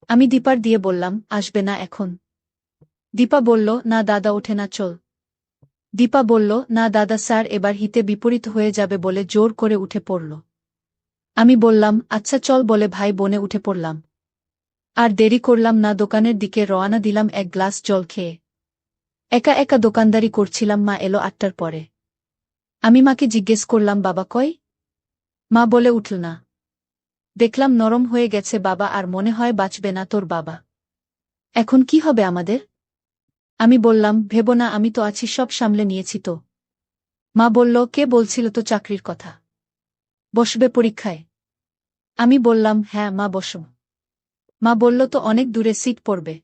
আমি দীপার দিয়ে বললাম, আসবে না এখন? দীপা বলল, না দাদা ওঠে না চল। দীপা বলল, না দাদা স্যার, এবার হিতে বিপরীত হয়ে যাবে বলে জোর করে উঠে পড়ল। আমি বললাম, আচ্ছা চল বলে ভাই বোনে উঠে পড়লাম। আর দেরি করলাম না, দোকানের দিকে রওনা দিলাম এক গ্লাস জল খেয়ে। একা একা দোকানদারি করছিলাম, মা এলো 8টার পরে। আমি মাকে জিজ্ঞেস করলাম, বাবা কই? মা বলে উঠল না। দেখলাম নরম হয়ে গেছে বাবা, আর মনে হয় বাঁচবে না তোর বাবা। এখন কি হবে আমাদের? আমি বললাম, ভেবো না, আমি তো আছি, সব সামলে নিয়েছি তো। মা বলল, কে বলছিল তো চাকরির কথা? বসবে পরীক্ষায়? আমি বললাম, হ্যাঁ মা বসব। মা বলল, তো অনেক দূরে সিট পড়বে,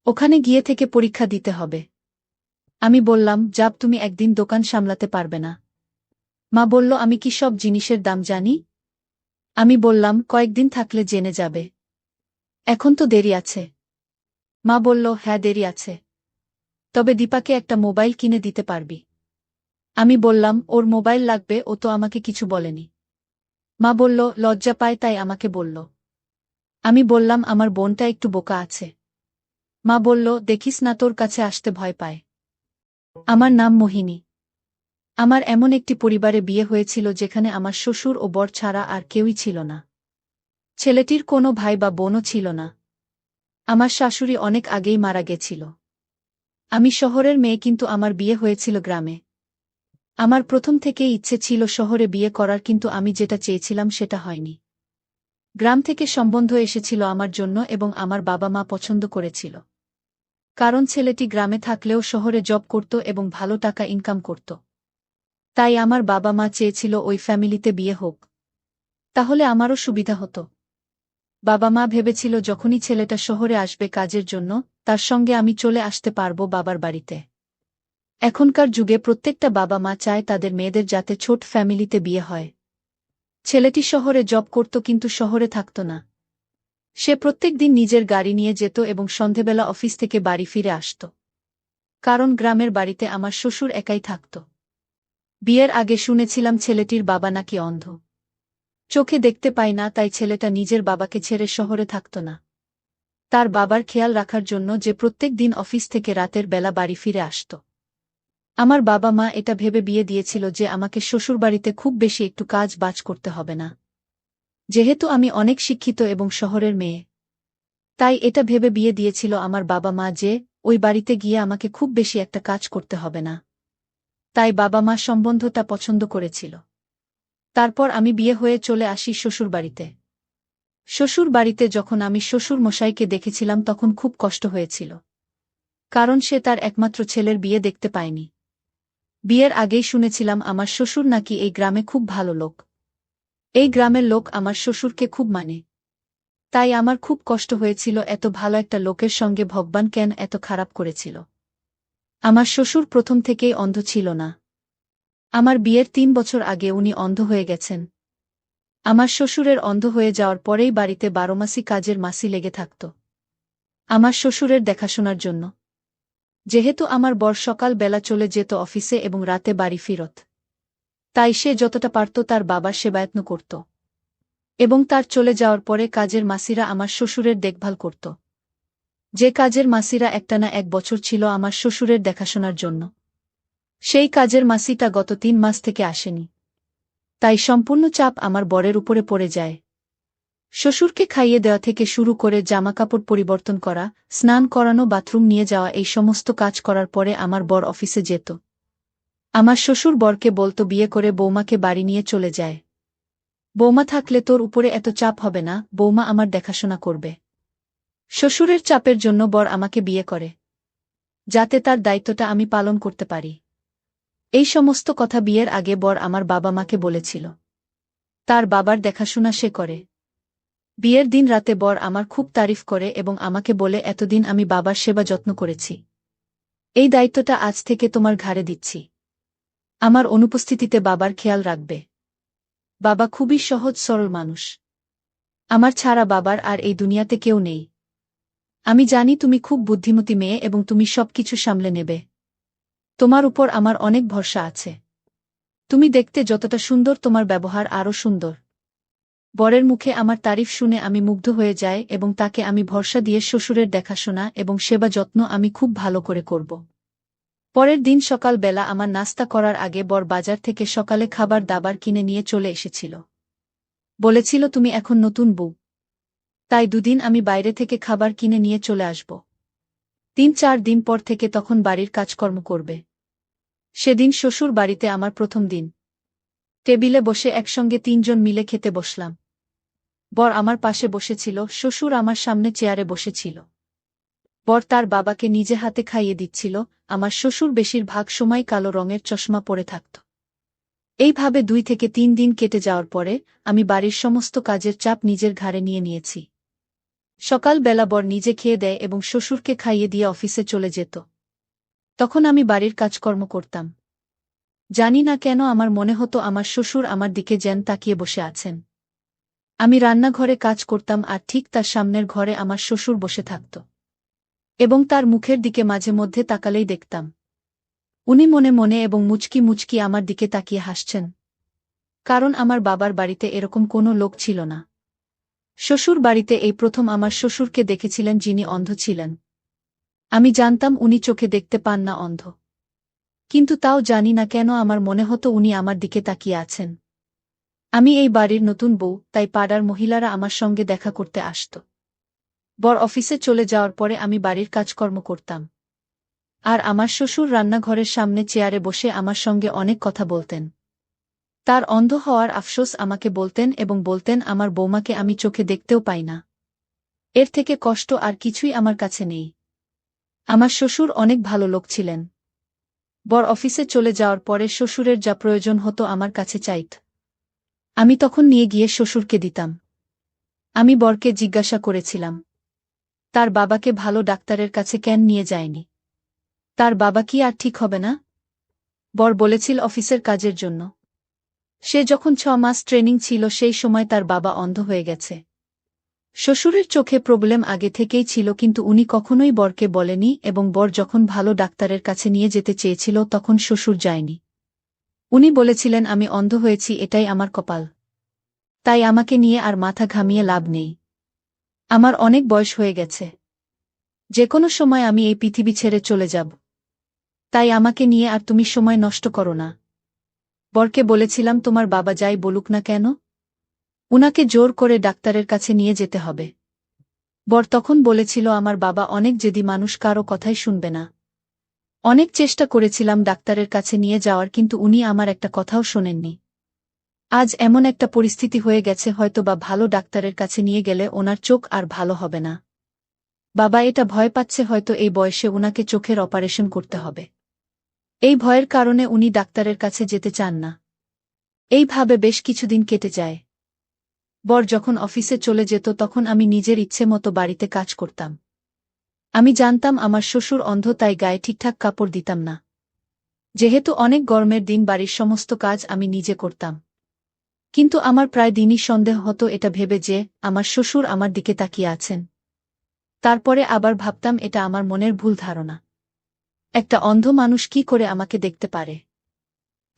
ওখানে গিয়ে থেকে পরীক্ষা দিতে হবে। আমি বললাম, যাব, তুমি একদিন দোকান সামলাতে পারবে না? মা বলল, আমি কি সব জিনিসের দাম জানি? আমি বললাম, কয়েকদিন থাকলে জেনে যাবে, এখন তো দেরি আছে। মা বলল, হ্যাঁ দেরি আছে, তবে দীপাকে একটা মোবাইল কিনে দিতে পারবি। আমি বললাম, ওর মোবাইল লাগবে, ও তো আমাকে কিছু বলেনি। মা বলল, লজ্জা পায় তাই আমাকে বলল। আমি বললাম, আমার বোনটা একটু বোকা আছে। মা বলল, দেখিস না তোর কাছে আসতে ভয় পায়। আমার নাম মোহিনী। আমার এমন একটি পরিবারে বিয়ে হয়েছিল যেখানে আমার শ্বশুর ও বর ছাড়া আর কেউই ছিল না। ছেলেটির কোনো ভাই বা বোনও ছিল না। আমার শাশুড়ি অনেক আগেই মারা গেছিল। আমি শহরের মেয়ে, কিন্তু আমার বিয়ে হয়েছিল গ্রামে। আমার প্রথম থেকেই ইচ্ছে ছিল শহরে বিয়ে করার, কিন্তু আমি যেটা চেয়েছিলাম সেটা হয়নি। গ্রাম থেকে সম্বন্ধ এসেছিল আমার জন্য এবং আমার বাবা মা পছন্দ করেছিল। কারণ ছেলেটি গ্রামে থাকলেও শহরে জব করত এবং ভালো টাকা ইনকাম করত। তাই আমার বাবা মা চেয়েছিল ওই ফ্যামিলিতে বিয়ে হোক, তাহলে আমারও সুবিধা হতো। বাবা মা ভেবেছিল যখনই ছেলেটা শহরে আসবে কাজের জন্য, তার সঙ্গে আমি চলে আসতে পারব বাবার বাড়িতে। এখনকার যুগে প্রত্যেকটা বাবা মা চায় তাদের মেয়েদের যাতে ছোট ফ্যামিলিতে বিয়ে হয়। ছেলেটি শহরে জব করত, কিন্তু শহরে থাকত না। সে প্রত্যেক দিন নিজের গাড়ি নিয়ে যেত এবং সন্ধেবেলা অফিস থেকে বাড়ি ফিরে আসত। কারণ গ্রামের বাড়িতে আমার শ্বশুর একাই থাকত। বিয়ের আগে শুনেছিলাম ছেলেটির বাবা নাকি অন্ধ, চোখে দেখতে পায় না, তাই ছেলেটা নিজের বাবাকে ছেড়ে শহরে থাকত না। তার বাবার খেয়াল রাখার জন্য যে প্রত্যেক দিন অফিস থেকে রাতের বেলা বাড়ি ফিরে আসত। আমার বাবা মা এটা ভেবে বিয়ে দিয়েছিল যে আমাকে শ্বশুরবাড়িতে খুব বেশি একটু কাজ বাজ করতে হবে না। যেহেতু আমি অনেক শিক্ষিত এবং শহরের মেয়ে, তাই এটা ভেবে বিয়ে দিয়েছিল আমার বাবা মা যে ওই বাড়িতে গিয়ে আমাকে খুব বেশি একটা কাজ করতে হবে না। তাই বাবা মা সম্বন্ধটা পছন্দ করেছিল। তারপর আমি বিয়ে হয়ে চলে আসি শ্বশুরবাড়িতে। শ্বশুর বাড়িতে যখন আমি শ্বশুর মশাইকে দেখেছিলাম তখন খুব কষ্ট হয়েছিল। কারণ সে তার একমাত্র ছেলের বিয়ে দেখতে পায়নি। বিয়ের আগেই শুনেছিলাম আমার শ্বশুর নাকি এই গ্রামে খুব ভালো লোক। এই গ্রামের লোক আমার শ্বশুরকে খুব মানে। তাই আমার খুব কষ্ট হয়েছিল, এত ভালো একটা লোকের সঙ্গে ভগবান কেন এত খারাপ করেছিল। আমার শ্বশুর প্রথম থেকেই অন্ধ ছিল না। আমার বিয়ের 3 বছর আগে উনি অন্ধ হয়ে গেছেন। আমার শ্বশুরের অন্ধ হয়ে যাওয়ার পরেই বাড়িতে 12 মাসই কাজের মাসি লেগে থাকত আমার শ্বশুরের দেখাশোনার জন্য। যেহেতু আমার বর সকাল বেলা চলে যেত অফিসে এবং রাতে বাড়ি ফিরত, তাই সে যতটা পারত তার বাবার সেবায়ত্ন করত। এবং তার চলে যাওয়ার পরে কাজের মাসিরা আমার শ্বশুরের দেখভাল করত। যে কাজের মাসিরা একটানা 1 বছর ছিল আমার শ্বশুরের দেখাশোনার জন্য, সেই কাজের মাসিটা গত 3 মাস থেকে আসেনি। তাই সম্পূর্ণ চাপ আমার বরের উপরে পড়ে যায়। শ্বশুরকে খাইয়ে দেওয়া থেকে শুরু করে জামাকাপড় পরিবর্তন করা, স্নান করানো, বাথরুম নিয়ে যাওয়া, এই সমস্ত কাজ করার পরে আমার বর অফিসে যেত। আমার শ্বশুর বরকে বলতো বিয়ে করে বৌমাকে বাড়ি নিয়ে চলে যায়। বৌমা থাকলে তোর উপরে এত চাপ হবে না, বৌমা আমার দেখাশোনা করবে। শ্বশুরের চাপের জন্য বর আমাকে বিয়ে করে, যাতে তার দায়িত্বটা আমি পালন করতে পারি। এই সমস্ত কথা বিয়ের আগে বর আমার বাবা মাকে বলেছিল। তার বাবার দেখাশোনা সে করে। বিয়ের দিন রাতে বর আমার খুব তারিফ করে এবং আমাকে বলে, এতদিন আমি বাবার সেবা যত্ন করেছি, এই দায়িত্বটা আজ থেকে তোমার ঘাড়ে দিচ্ছি। আমার অনুপস্থিতিতে বাবার খেয়াল রাখবে। বাবা খুবই সহজ সরল মানুষ। আমার ছাড়া বাবার আর এই দুনিয়াতে কেউ নেই। আমি জানি তুমি খুব বুদ্ধিমতী মেয়ে এবং তুমি সবকিছু সামলে নেবে। তোমার উপর আমার অনেক ভরসা আছে। তুমি দেখতে যতটা সুন্দর, তোমার ব্যবহার আরও সুন্দর। বরের মুখে আমার তারিফ শুনে আমি মুগ্ধ হয়ে যাই এবং তাকে আমি ভরসা দিয়ে শ্বশুরের দেখাশোনা এবং সেবা যত্ন আমি খুব ভালো করে করব। পরের দিন সকালবেলা আমার নাস্তা করার আগে বর বাজার থেকে সকালে খাবার দাবার কিনে নিয়ে চলে এসেছিল। বলেছিল তুমি এখন নতুন বউ, তাই দুদিন আমি বাইরে থেকে খাবার কিনে নিয়ে চলে আসব। ৩-৪ দিন পর থেকে তখন বাড়ির কাজকর্ম করবে। সেদিন শ্বশুর বাড়িতে আমার প্রথম দিন। টেবিলে বসে একসঙ্গে ৩ জন মিলে খেতে বসলাম। বর আমার পাশে বসেছিল, শ্বশুর আমার সামনে চেয়ারে বসেছিল। বর তার বাবাকে নিজে হাতে খাইয়ে দিচ্ছিল, আমার শ্বশুর বেশিরভাগ সময় কালো রঙের চশমা পরে থাকত। এইভাবে ২ থেকে ৩ দিন কেটে যাওয়ার পরে আমি বাড়ির সমস্ত কাজের চাপ নিজের ঘাড়ে নিয়ে নিয়েছি। সকালবেলা বর নিজে খেয়ে দেয় এবং শ্বশুরকে খাইয়ে দিয়ে অফিসে চলে যেত। তখন আমি বাড়ির কাজকর্ম করতাম। জানি না কেন আমার মনে হতো আমার শ্বশুর আমার দিকে যেন তাকিয়ে বসে আছেন। আমি রান্নাঘরে কাজ করতাম আর ঠিক তার সামনের ঘরে আমার শ্বশুর বসে থাকত এবং তার মুখের দিকে মাঝে মধ্যে তাকালেই দেখতাম উনি মনে মনে এবং মুচকি মুচকি আমার দিকে তাকিয়ে হাসছেন। কারণ আমার বাবার বাড়িতে এরকম কোনো লোক ছিল না। শ্বশুর বাড়িতে এই প্রথম আমার শ্বশুরকে দেখেছিলেন যিনি অন্ধ ছিলেন। আমি জানতাম উনি চোখে দেখতে পান না, অন্ধ। কিন্তু তাও জানি না কেন আমার মনে হতো উনি আমার দিকে তাকিয়ে আছেন। আমি এই বাড়ির নতুন বউ, তাই পাড়ার মহিলারা আমার সঙ্গে দেখা করতে আসত। বর অফিসে চলে যাওয়ার পরে আমি বাড়ির কাজকর্ম করতাম। আর আমার শ্বশুর রান্নাঘরের সামনে চেয়ারে বসে আমার সঙ্গে অনেক কথা বলতেন। তার অন্ধ হওয়ার আফসোস আমাকে বলতেন এবং বলতেন আমার বৌমাকে আমি চোখে দেখতেও পাই না। এর থেকে কষ্ট আর কিছুই আমার কাছে নেই। আমার শ্বশুর অনেক ভালো লোক ছিলেন। বর অফিসে চলে যাওয়ার পরে শ্বশুরের যা প্রয়োজন হতো আমার কাছে চাইত। আমি তখন নিয়ে গিয়ে শ্বশুরকে দিতাম। আমি বরকে জিজ্ঞাসা করেছিলাম, তার বাবাকে ভালো ডাক্তারের কাছে কেন নিয়ে যায়নি? তার বাবা কি আর ঠিক হবে না? বর বলেছিল অফিসের কাজের জন্য। সে যখন ৬ মাস ট্রেনিং ছিল সেই সময় তার বাবা অন্ধ হয়ে গেছে। শ্বশুরের চোখে প্রবলেম আগে থেকেই ছিল, কিন্তু উনি কখনোই বরকে বলেনি এবং বর যখন ভালো ডাক্তারের কাছে নিয়ে যেতে চেয়েছিল তখন শ্বশুর যায়নি। উনি বলেছিলেন আমি অন্ধ হয়েছি, এটাই আমার কপাল, তাই আমাকে নিয়ে আর মাথা ঘামিয়ে লাভ নেই। আমার অনেক বয়স হয়ে গেছে, যে কোনো সময় আমি এই পৃথিবী ছেড়ে চলে যাব, তাই আমাকে নিয়ে আর তুমি সময় নষ্ট করো না। বরকে বলেছিলাম তোমার বাবা যাই বলুক না কেন, উনাকে জোর করে ডাক্তারের কাছে নিয়ে যেতে হবে। বর তখন বলেছিল আমার বাবা অনেক জেদি মানুষ, কারো কথাই শুনবে না। অনেক চেষ্টা করেছিলাম ডাক্তারের কাছে নিয়ে যাওয়ার, কিন্তু উনি আমার একটা কথাও শোনেননি। আজ এমন একটা পরিস্থিতি হয়ে গেছে, হয়তোবা ভালো ডাক্তারের কাছে নিয়ে গেলে ওনার চোখ আর ভালো হবে না। বাবা এটা ভয় পাচ্ছে হয়তো এই বয়সে উনাকে চোখের অপারেশন করতে হবে। এই ভয়ের কারণে উনি ডাক্তারের কাছে যেতে চান না। এইভাবে বেশ কিছুদিন কেটে যায়। বর যখন অফিসে চলে যেত তখন আমি নিজের ইচ্ছে মতো বাড়িতে কাজ করতাম। আমি জানতাম আমার শ্বশুর অন্ধ, তাই গায়ে ঠিকঠাক কাপড় দিতাম না। যেহেতু অনেক গরমের দিন বাড়ির সমস্ত কাজ আমি নিজে করতাম। কিন্তু আমার প্রায় দিনই সন্দেহ হতো এটা ভেবে যে আমার শ্বশুর আমার দিকে তাকিয়ে আছেন। তারপরে আবার ভাবতাম এটা আমার মনের ভুল ধারণা। একটা অন্ধ মানুষ কি করে আমাকে দেখতে পারে?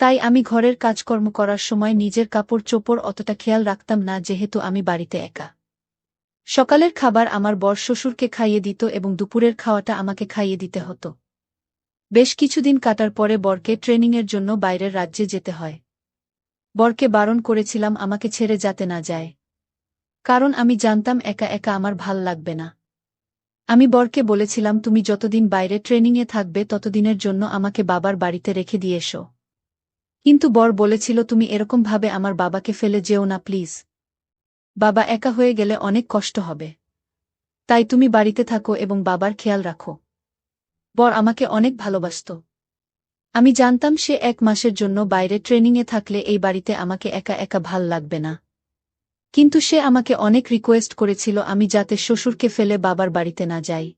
তাই আমি ঘরের কাজকর্ম করার সময় নিজের কাপড় চোপড় অতটা খেয়াল রাখতাম না, যেহেতু আমি বাড়িতে একা। সকালের খাবার আমার বর শ্বশুরকে খাইয়ে দিত এবং দুপুরের খাওয়াটা আমাকে খাইয়ে দিতে হতো। বেশ কিছুদিন কাটার পরে বরকে ট্রেনিংয়ের জন্য বাইরের রাজ্যে যেতে হয়। বরকে বারণ করেছিলাম আমাকে ছেড়ে যাতে না যায়, কারণ আমি জানতাম একা একা আমার ভাল লাগবে না। আমি বরকে বলেছিলাম তুমি যতদিন বাইরে ট্রেনিংয়ে থাকবে ততদিনের জন্য আমাকে বাবার বাড়িতে রেখে দিয়ে এসো। কিন্তু বর বলেছিল তুমি এরকমভাবে আমার বাবাকে ফেলে যেও না প্লিজ। বাবা একা হয়ে গেলে অনেক কষ্ট হবে, তাই তুমি বাড়িতে থাকো এবং বাবার খেয়াল রাখো। বর আমাকে অনেক ভালোবাসত। আমি জানতাম সে ১ মাসের জন্য বাইরে ট্রেনিংয়ে থাকলে এই বাড়িতে আমাকে একা একা ভাল লাগবে না। কিন্তু সে আমাকে অনেক রিকোয়েস্ট করেছিল আমি যাতে শ্বশুরকে ফেলে বাবার বাড়িতে না যাই।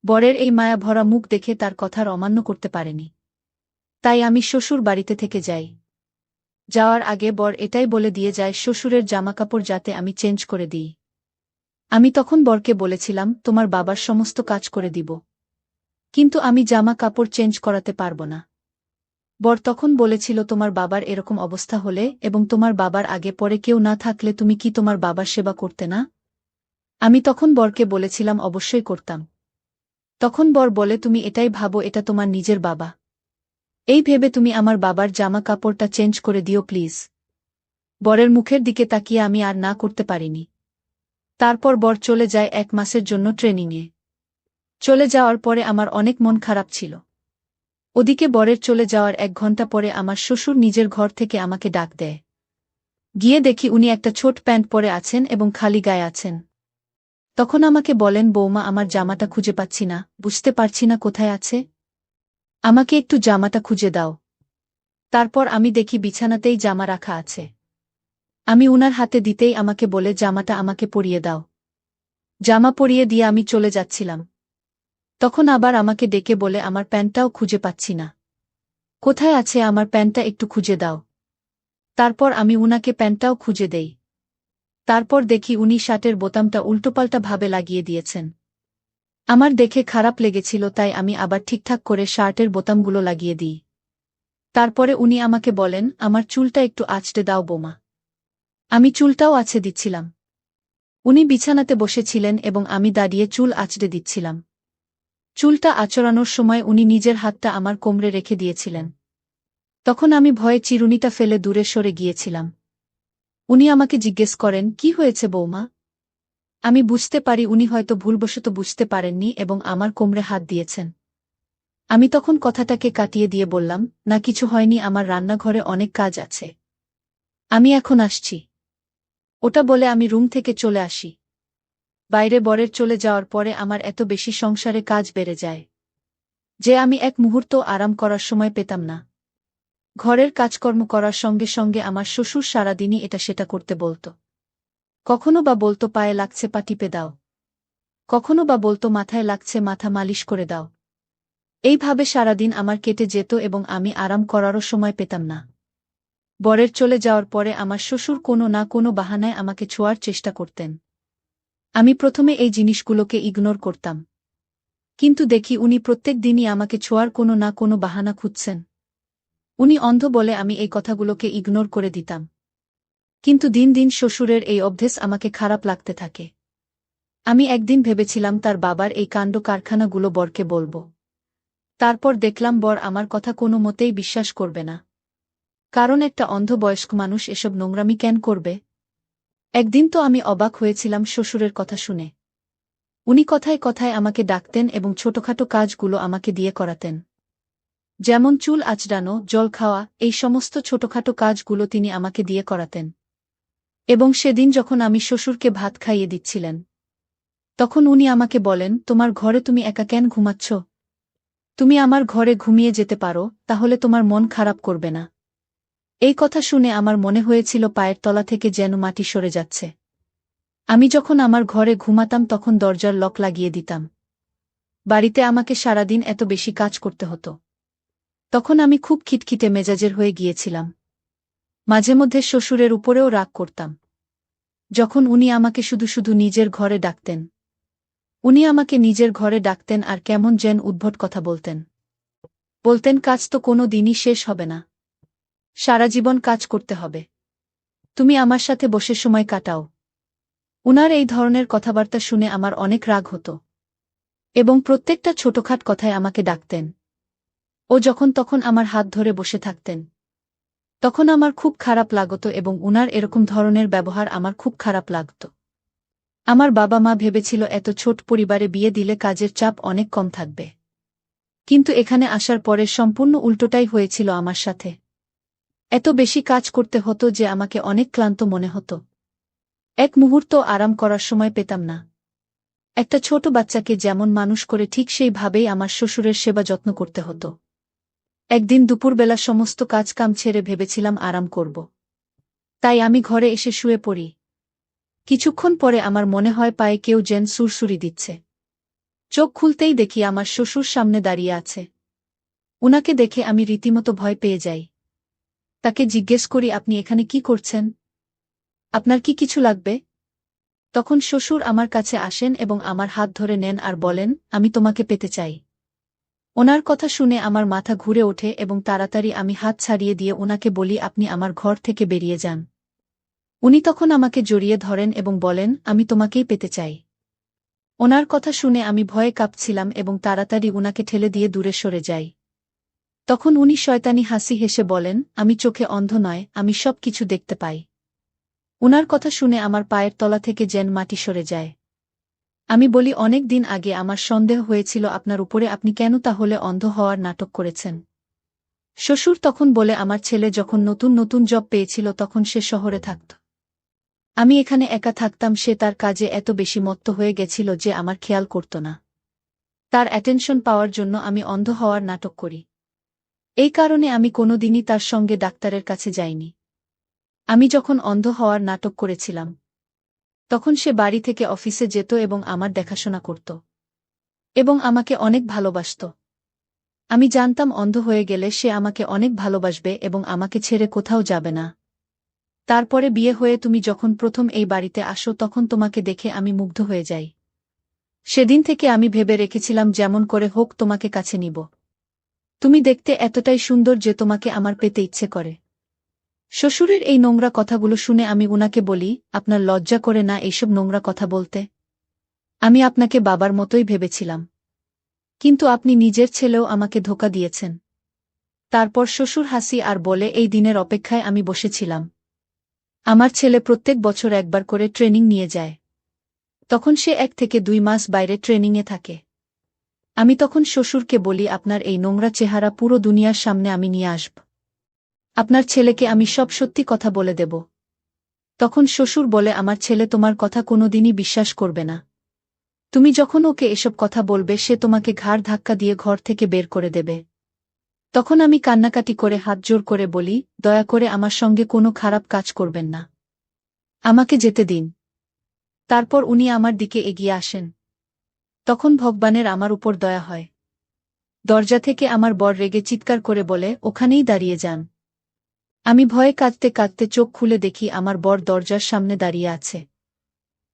বরের এই মায়া ভরা মুখ দেখে তার কথার অমান্য করতে পারেনি, তাই আমি শ্বশুর বাড়িতে থেকে যাই। যাওয়ার আগে বর এটাই বলে দিয়ে যায় শ্বশুরের জামাকাপড় যাতে আমি চেঞ্জ করে দিই। আমি তখন বরকে বলেছিলাম তোমার বাবার সমস্ত কাজ করে দিব, কিন্তু আমি জামা কাপড় চেঞ্জ করাতে পারব না। বর তখন বলেছিল তোমার বাবার এরকম অবস্থা হলে এবং তোমার বাবার আগে পরে কেউ না থাকলে তুমি কি তোমার বাবার সেবা করতে না? আমি তখন বরকে বলেছিলাম অবশ্যই করতাম, তখন বর বলে, তুমি এটাই ভাবো এটা তোমার নিজের বাবা? এই ভেবে তুমি আমার বাবার জামা কাপড়টা চেঞ্জ করে দিও প্লিজ। বরের মুখের দিকে তাকিয়ে আমি আর না করতে পারিনি। তারপর বর চলে যায় 1 মাসের জন্য ট্রেনিংয়ে। চলে যাওয়ার পরে আমার অনেক মন খারাপ ছিল। ওদিকে বরের চলে যাওয়ার 1 ঘন্টা পরে আমার শ্বশুর নিজের ঘর থেকে আমাকে ডাক দেয়। গিয়ে দেখি উনি একটা ছোট প্যান্ট পরে আছেন এবং খালি গায়ে আছেন। তখন আমাকে বলেন, বৌমা, আমার জামাটা খুঁজে পাচ্ছি না, বুঝতে পারছি না কোথায় আছে। আমাকে একটু জামাটা খুঁজে দাও। তারপর আমি দেখি বিছানাতেই জামা রাখা আছে। আমি উনার হাতে দিতেই আমাকে বলে, জামাটা আমাকে পরিয়ে দাও। জামা পরিয়ে দিয়ে আমি চলে যাচ্ছিলাম। তখন আবার আমাকে ডেকে বলে, আমার প্যান্টটাও খুঁজে পাচ্ছি না। কোথায় আছে আমার প্যান্টটা, একটু খুঁজে দাও। তারপর আমি উনাকে প্যান্টটাও খুঁজে দেই। তারপর দেখি উনি শার্টের বোতামটা উল্টোপাল্টা ভাবে লাগিয়ে দিয়েছেন। আমার দেখে খারাপ লেগেছিল, তাই আমি আবার ঠিকঠাক করে শার্টের বোতামগুলো লাগিয়ে দিই। তারপরে উনি আমাকে বলেন, আমার চুলটা একটু আঁচড়ে দাও বোমা। আমি চুলটাও আঁচড়ে দিচ্ছিলাম। উনি বিছানাতে বসেছিলেন এবং আমি দাঁড়িয়ে চুল আঁচড়ে দিচ্ছিলাম। চুলটা আঁচড়ানোর সময় উনি নিজের হাতটা আমার কোমরে রেখে দিয়েছিলেন। তখন আমি ভয়ে চিরুনিটা ফেলে দূরে সরে গিয়েছিলাম। উনি আমাকে জিজ্ঞেস করেন, কি হয়েছে বৌমা? আমি বুঝতে পারি উনি হয়তো ভুলবশত বুঝতে পারেননি এবং আমার কোমরে হাত দিয়েছেন। আমি তখন কথাটাকে কাটিয়ে দিয়ে বললাম, না কিছু হয়নি, আমার রান্নাঘরে অনেক কাজ আছে। আমি এখন আসছি। ওটা বলে আমি রুম থেকে চলে আসি। বাইরে বরের চলে যাওয়ার পরে আমার এত বেশি সংসারে কাজ বেড়ে যায় যে আমি এক মুহূর্ত আরাম করার সময় পেতাম না। ঘরের কাজকর্ম করার সঙ্গে সঙ্গে আমার শ্বশুর সারাদিনই এটা সেটা করতে বলত। কখনো বা বলতো, পায়ে লাগছে, পা টিপে দাও। কখনো বা বলতো, মাথায় লাগছে, মাথা মালিশ করে দাও। এইভাবে সারাদিন আমার কেটে যেত এবং আমি আরাম করারও সময় পেতাম না। বরের চলে যাওয়ার পরে আমার শ্বশুর কোনো না কোনো বাহানায় আমাকে ছোঁয়ার চেষ্টা করতেন। আমি প্রথমে এই জিনিসগুলোকে ইগনোর করতাম। কিন্তু দেখি উনি প্রত্যেক দিনই আমাকে ছোঁয়ার কোনো না কোনো বাহানা খুঁজছেন। উনি অন্ধ বলে আমি এই কথাগুলোকে ইগনোর করে দিতাম। কিন্তু দিন দিন শ্বশুরের এই অভ্যেস আমাকে খারাপ লাগতে থাকে। আমি একদিন ভেবেছিলাম তার বাবার এই কাণ্ড কারখানাগুলো বরকে বলবো। তারপর দেখলাম বর আমার কথা কোনো মতেই বিশ্বাস করবে না। কারণ একটা অন্ধ বয়স্ক মানুষ এসব নোংরামি কেন করবে? একদিন তো আমি অবাক হয়েছিলাম শ্বশুরের কথা শুনে। উনি কথায় কথায় আমাকে ডাকতেন এবং ছোটখাটো কাজগুলো আমাকে দিয়ে করাতেন। যেমন চুল আঁচড়ানো, জল খাওয়া, এই সমস্ত ছোটখাটো কাজগুলো তিনি আমাকে দিয়ে করাতেন। এবং সেদিন যখন আমি শ্বশুরকে ভাত খাইয়ে দিচ্ছিলেন, তখন উনি আমাকে বলেন, তোমার ঘরে তুমি একা কেন ঘুমাচ্ছ? তুমি আমার ঘরে ঘুমিয়ে যেতে পারো, তাহলে তোমার মন খারাপ করবে না। এই কথা শুনে আমার মনে হয়েছিল পায়ের তলা থেকে যেন মাটি সরে যাচ্ছে। আমি যখন আমার ঘরে ঘুমাতাম তখন দরজার লক লাগিয়ে দিতাম। বাড়িতে আমাকে সারাদিন এত বেশি কাজ করতে হতো। তখন আমি খুব খিটখিটে মেজাজের হয়ে গিয়েছিলাম। মাঝে মধ্যে শ্বশুরের উপরেও রাগ করতাম। যখন উনি আমাকে শুধু শুধু নিজের ঘরে ডাকতেন। উনি আমাকে নিজের ঘরে ডাকতেন আর কেমন যেন উদ্ভট কথা বলতেন। বলতেন, কাজ তো কোনো দিনই শেষ হবে না। সারা জীবন কাজ করতে হবে। তুমি আমার সাথে বসে সময় কাটাও। উনার এই ধরনের কথাবার্তা শুনে আমার অনেক রাগ হতো। এবং প্রত্যেকটা ছোটখাট কথায় আমাকে ডাকতেন। ও যখন তখন আমার হাত ধরে বসে থাকতেন। তখন আমার খুব খারাপ লাগতো এবং উনার এরকম ধরনের ব্যবহার আমার খুব খারাপ লাগত। আমার বাবা মা ভেবেছিল এত ছোট পরিবারে বিয়ে দিলে কাজের চাপ অনেক কম থাকবে। কিন্তু এখানে আসার পরে সম্পূর্ণ উল্টোটাই হয়েছিল আমার সাথে। এত বেশি কাজ করতে হতো যে আমাকে অনেক ক্লান্ত মনে হতো। এক মুহূর্ত আরাম করার সময় পেতাম না। একটা ছোট বাচ্চাকে যেমন মানুষ করে ঠিক সেইভাবেই আমার শ্বশুরের সেবা যত্ন করতে হতো। একদিন দুপুরবেলা সমস্ত কাজকাম ছেড়ে ভেবেছিলাম আরাম করব। তাই আমি ঘরে এসে শুয়ে পড়ি। কিছুক্ষণ পরে আমার মনে হয় পায়ে কেউ যেন সুরসুরি দিচ্ছে। চোখ খুলতেই দেখি আমার শ্বশুর সামনে দাঁড়িয়ে আছে। উনাকে দেখে আমি রীতিমতো ভয় পেয়ে যাই। তাকে জিজ্ঞেস করি, আপনি এখানে কি করছেন? আপনার কি কিছু লাগবে? তখন শ্বশুর আমার কাছে আসেন এবং আমার হাত ধরে নেন আর বলেন, আমি তোমাকে পেতে চাই। ওনার কথা শুনে আমার মাথা ঘুরে ওঠে এবং তাড়াতাড়ি আমি হাত ছাড়িয়ে দিয়ে ওনাকে বলি, আপনি আমার ঘর থেকে বেরিয়ে যান। উনি তখন আমাকে জড়িয়ে ধরেন এবং বলেন, আমি তোমাকেই পেতে চাই। ওনার কথা শুনে আমি ভয়ে কাঁপছিলাম এবং তাড়াতাড়ি উনাকে ঠেলে দিয়ে দূরে সরে যাই। তখন উনি শয়তানি হাসি হেসে বলেন, আমি চোখে অন্ধ নয়, আমি সব কিছু দেখতে পাই। উনার কথা শুনে আমার পায়ের তলা থেকে যেন মাটি সরে যায়। আমি বলি, অনেক দিন আগে আমার সন্দেহ হয়েছিল আপনার উপরে, আপনি কেন তাহলে অন্ধ হওয়ার নাটক করেছেন? শ্বশুর তখন বলে, আমার ছেলে যখন নতুন নতুন জব পেয়েছিল তখন সে শহরে থাকত। আমি এখানে একা থাকতাম, সে তার কাজে এত বেশি মত্ত হয়ে গেছিল যে আমার খেয়াল করত না। তার অ্যাটেনশন পাওয়ার জন্য আমি অন্ধ হওয়ার নাটক করি। এই কারণে আমি কোনোদিনই তার সঙ্গে ডাক্তারের কাছে যাইনি। আমি যখন অন্ধ হওয়ার নাটক করেছিলাম তখন সে বাড়ি থেকে অফিসে যেত এবং আমার দেখাশোনা করত এবং আমাকে অনেক ভালোবাসত। আমি জানতাম অন্ধ হয়ে গেলে সে আমাকে অনেক ভালোবাসবে এবং আমাকে ছেড়ে কোথাও যাবে না। তারপরে বিয়ে হয়ে তুমি যখন প্রথম এই বাড়িতে আসো তখন তোমাকে দেখে আমি মুগ্ধ হয়ে যাই। সেদিন থেকে আমি ভেবে রেখেছিলাম যেমন করে হোক তোমাকে কাছে নিব। তুমি দেখতে এতটাই সুন্দর যে তোমাকে আমার পেতে ইচ্ছে করে। শ্বশুরের এই নোংরা কথাগুলো শুনে আমি উনাকে বলি, আপনার লজ্জা করে না এইসব নোংরা কথা বলতে? আমি আপনাকে বাবার মতোই ভেবেছিলাম, কিন্তু আপনি নিজের ছেলেও আমাকে ধোঁকা দিয়েছেন। তারপর শ্বশুর হাসি আর বলে, এই দিনের অপেক্ষায় আমি বসেছিলাম। আমার ছেলে প্রত্যেক বছর একবার করে ট্রেনিং নিয়ে যায়। তখন সে 1 থেকে 2 মাস বাইরে ট্রেনিংয়ে থাকে। আমি তখন শ্বশুরকে বলি, আপনার এই নোংরা চেহারা পুরো দুনিয়ার সামনে আমি নিয়ে আসব। আপনার ছেলেকে আমি সব সত্যি কথা বলে দেব। তখন শ্বশুর বলে, আমার ছেলে তোমার কথা কোনোদিনই বিশ্বাস করবে না। তুমি যখন ওকে এসব কথা বলবে সে তোমাকে ঘাড় ধাক্কা দিয়ে ঘর থেকে বের করে দেবে। তখন আমি কান্নাকাটি করে হাত জোর করে বলি, দয়া করে আমার সঙ্গে কোনো খারাপ কাজ করবেন না। আমাকে যেতে দিন। তারপর উনি আমার দিকে এগিয়ে আসেন। তখন ভগবানের আমার উপর দয়া হয়। দরজা থেকে আমার বর রেগে চিৎকার করে বলে, ওখানেই দাঁড়িয়ে যান। আমি ভয়ে কাঁদতে কাঁদতে চোখ খুলে দেখি আমার বর দরজার সামনে দাঁড়িয়ে আছে।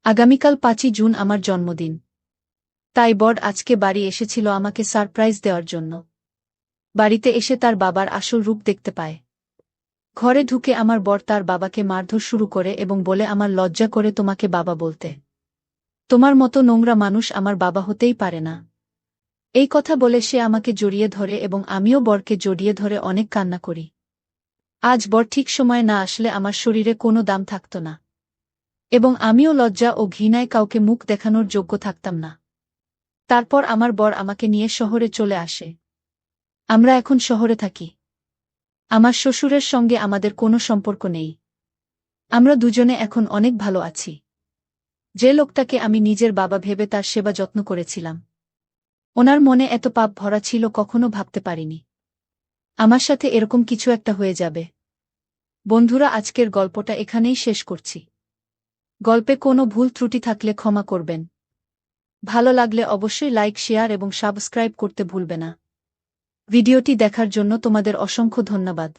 আগামীকাল 5ই জুন আমার জন্মদিন। তাই বর আজকে বাড়ি এসেছিল আমাকে সারপ্রাইজ দেওয়ার জন্য। বাড়িতে এসে তার বাবার আসল রূপ দেখতে পায়। ঘরে ঢুকে আমার বর তার বাবাকে মারধর শুরু করে এবং বলে, আমার লজ্জা করে তোমাকে বাবা বলতে। তোমার মতো নোংরা মানুষ আমার বাবা হতেই পারে না। এই কথা বলে সে আমাকে জড়িয়ে ধরে এবং আমিও বরকে জড়িয়ে ধরে অনেক কান্না করি। আজ বর ঠিক সময়ে না আসলে আমার শরীরে কোনো দাম থাকত না এবং আমিও লজ্জা ও ঘৃণায় কাউকে মুখ দেখানোর যোগ্য থাকতাম না। তারপর আমার বর আমাকে নিয়ে শহরে চলে আসে। আমরা এখন শহরে থাকি। আমার শ্বশুরের সঙ্গে আমাদের কোনো সম্পর্ক নেই। আমরা দুজনে এখন অনেক ভালো আছি। যে লোকটাকে আমি নিজের বাবা ভেবে তার সেবা যত্ন করেছিলাম, ওনার মনে এত পাপ ভরা ছিল কখনো ভাবতে পারিনি আমার সাথে এরকম কিছু একটা হয়ে যাবে। বন্ধুরা, আজকের গল্পটা এখানেই শেষ করছি। গল্পে কোনো ভুল ত্রুটি থাকলে ক্ষমা করবেন। ভালো লাগলে অবশ্যই লাইক, শেয়ার এবং সাবস্ক্রাইব করতে ভুলবে না। ভিডিওটি দেখার জন্য তোমাদের অসংখ্য ধন্যবাদ।